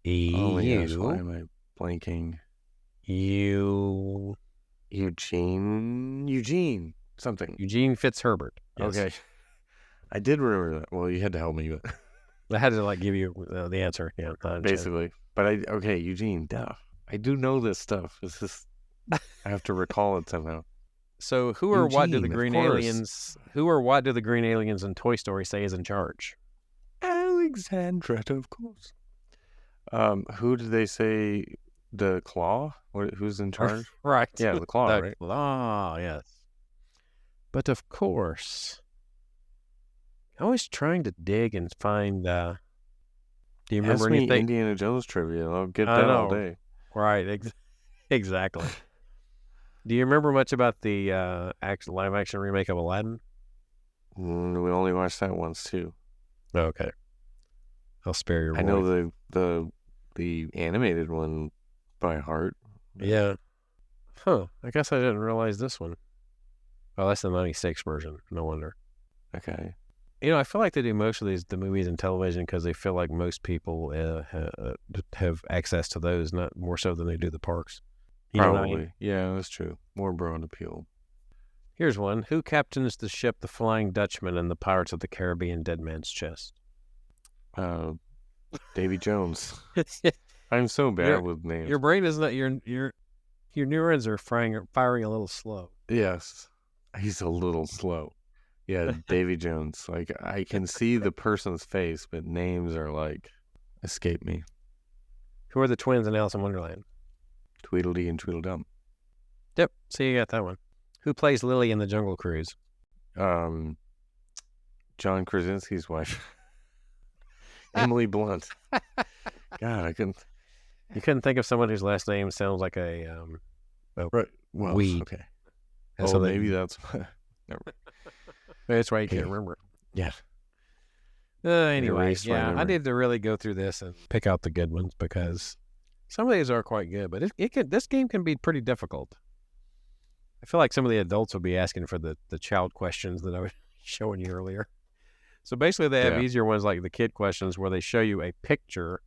E. Oh my gosh, why am I blanking? Eugene something. Eugene Fitzherbert. Yes. Okay. I did remember that. Well, you had to help me, but I had to give you the answer. Yeah, basically. But Eugene. Duh. I do know this stuff. It's just I have to recall it somehow. So who or what do the green aliens in Toy Story say is in charge? Alexandra, of course. Who did they say the Claw? Who's in charge? Right. Yeah, the Claw, right? Claw, yes. But of course, I was trying to dig and find. Do you remember anything? Indiana Jones trivia. I'll get that all day. Right. Exactly. Do you remember much about the live action remake of Aladdin? We only watched that once too. Okay. I'll spare your voice. I know the animated one by heart. Yeah. Huh. I guess I didn't realize this one. Oh, that's the 96 version. No wonder. Okay. I feel like they do most of the movies and television because they feel like most people have access to those, not more so than they do the parks. Probably. Yeah, that's true. More broad appeal. Here's one. Who captains the ship The Flying Dutchman in the Pirates of the Caribbean Dead Man's Chest? Davy Jones. I'm so bad with names. Your brain is not your neurons are firing a little slow. Yes. He's a little slow. Yeah, Davy Jones. I can see the person's face, but names are escape me. Who are the twins in Alice in Wonderland? Tweedledee and Tweedledum. Yep. So you got that one. Who plays Lily in the Jungle Cruise? John Krasinski's wife. Emily Blunt. God, I couldn't. You couldn't think of someone whose last name sounds like a right. Well, weed. Okay. So maybe that's. Never. That's why you can't remember it. Yeah. Anyway, I need to really go through this and pick out the good ones because some of these are quite good, but this game can be pretty difficult. I feel like some of the adults will be asking for the child questions that I was showing you earlier. So basically, they have easier ones like the kid questions where they show you a picture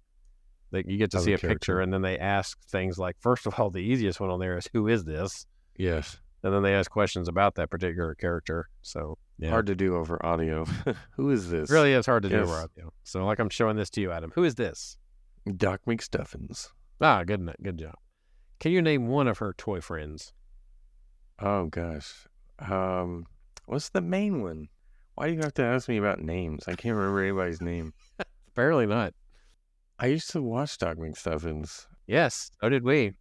that you get to see a picture, and then they ask things like, first of all, the easiest one on there is, who is this? Yes. And then they ask questions about that particular character. So Yeah. Hard to do over audio. Who is this? It really is hard to do Yes. over audio. So like I'm showing this to you, Adam. Who is this? Doc McStuffins. Ah, good job. Can you name one of her toy friends? Oh gosh. What's the main one? Why do you have to ask me about names? I can't remember anybody's name. Apparently not. I used to watch Doc McStuffins. Yes, so did we.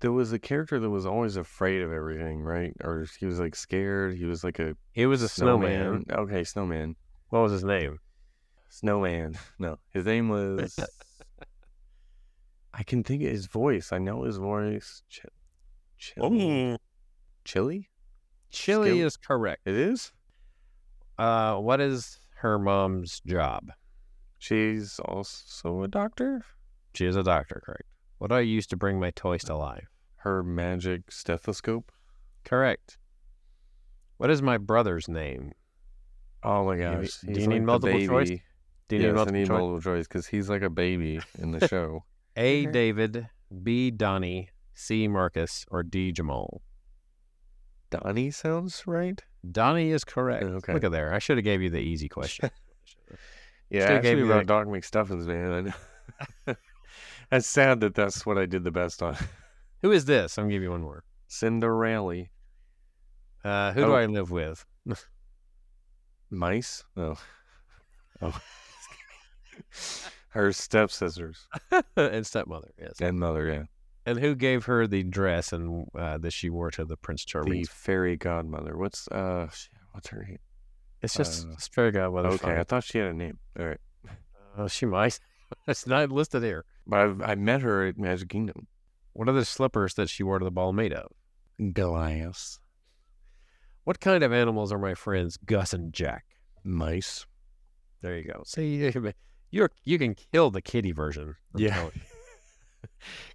There was a character that was always afraid of everything, right? Or he was like scared. He was like a He was a snowman. Okay, snowman. What was his name? Snowman. No, his name was. I can think of his voice. I know his voice. Chili. Chili? Chili Skill- is correct. It is? What is her mom's job? She's also a doctor? She is a doctor, correct. What do I use to bring my toys to life? Her magic stethoscope? Correct. What is my brother's name? Oh my Do you- gosh. do he's you need like the multiple choice? baby. Do you need Yes, I multiple need choice? multiple choice because he's like a baby in the show. A. David, B. Donnie, C. Marcus, or D. Jamal? Donnie sounds right? Donnie is correct. Okay. Look at there. I should have gave you the easy question. Yeah, Still ask gave me you about Doc McStuffins, man. I know. That's sad that that's what I did the best on. Who is this? I'm going to give you one more. Cinderella. Who do Oh. I live with? Mice? No. Oh. Her stepsisters And stepmother, yes. and mother, yeah. And who gave her the dress and that she wore to the Prince The Charming? fairy godmother. What's her name? It's just uh, it's very godmother. Okay, I thought she had a name. All right. She might. It's not listed here. But I met her at Magic Kingdom. What are the slippers that she wore to the ball made of? Glass. What kind of animals are my friends Gus and Jack? Mice. There you go. See, you can kill the kitty version. I'm Yeah. telling you.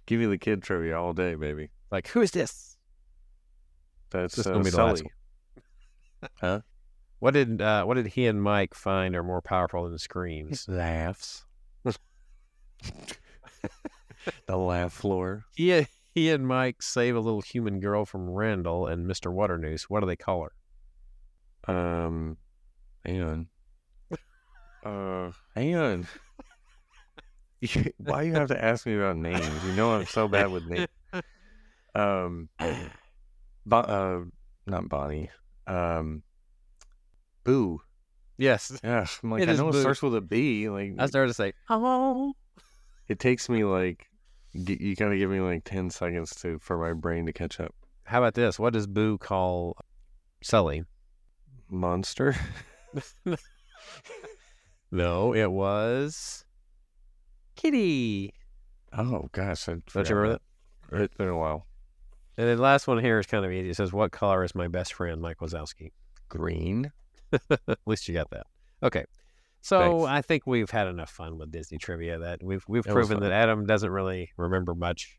Give me the kid trivia all day, baby. Like, who is this? That's This is gonna be the last Sully. Huh? What did he and Mike find are more powerful than screens? Laughs. The laugh floor. He and Mike save a little human girl from Randall and Mr. Waternoose. What do they call her? Hang on. Hang on. Why you have to ask me about names? You know I'm so bad with names. Not Bonnie. Boo. Yes. Yeah, I'm like, It I is know it Boo. starts with a B. Like, I started to say, oh. it takes me like, you gotta give me like 10 seconds for my brain to catch up. How about this? What does Boo call Sully? Monster. No, it was Kitty. Oh gosh, I Don't forgot you remember that. It's been a while. And the last one here is kind of easy. It says, what color is my best friend, Mike Wazowski? Green. At least you got that. Okay. So Thanks. I think we've had enough fun with Disney trivia that we've was proven fun. that Adam doesn't really remember much.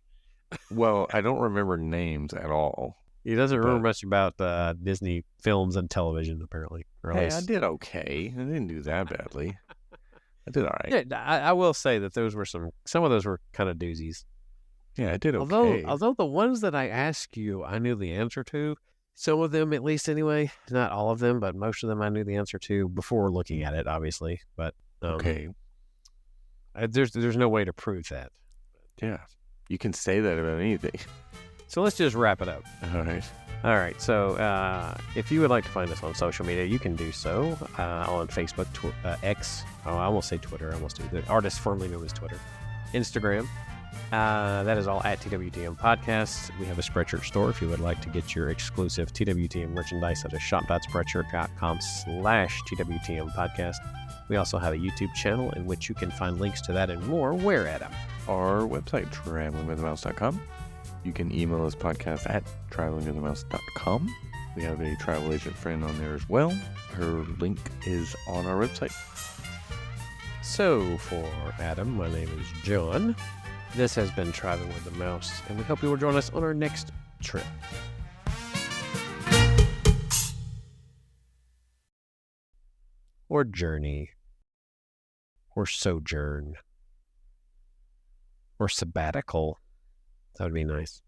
Well, I don't remember names at all. He doesn't remember But- much about Disney films and television, apparently. Or at Hey, I least- did okay. I didn't do that badly. I did all right. Yeah, I will say that those were some of those were kind of doozies. Yeah, I did okay. Although the ones that I asked you, I knew the answer to. Some of them, at least anyway, not all of them, but most of them I knew the answer to before looking at it, obviously. But Okay. there's no way to prove that. Yeah. You can say that about anything. So let's just wrap it up. All right. All right. So if you would like to find us on social media, you can do so on Facebook, X. Oh, I almost say Twitter. I almost do. The artist formerly known as Twitter. Instagram. That is all at TWTM Podcast. We have a Spreadshirt store if you would like to get your exclusive TWTM merchandise at shop.spreadshirt.com/TWTM Podcast. We also have a YouTube channel in which you can find links to that and more. Where, Adam? Our website, travelingwiththemouse.com. You can email us podcast at travelingwiththemouse.com. We have a travel agent friend on there as well. Her link is on our website. So, for Adam, my name is John. This has been Traveling with the Mouse, and we hope you will join us on our next trip. Or journey. Or sojourn. Or sabbatical. That would be nice.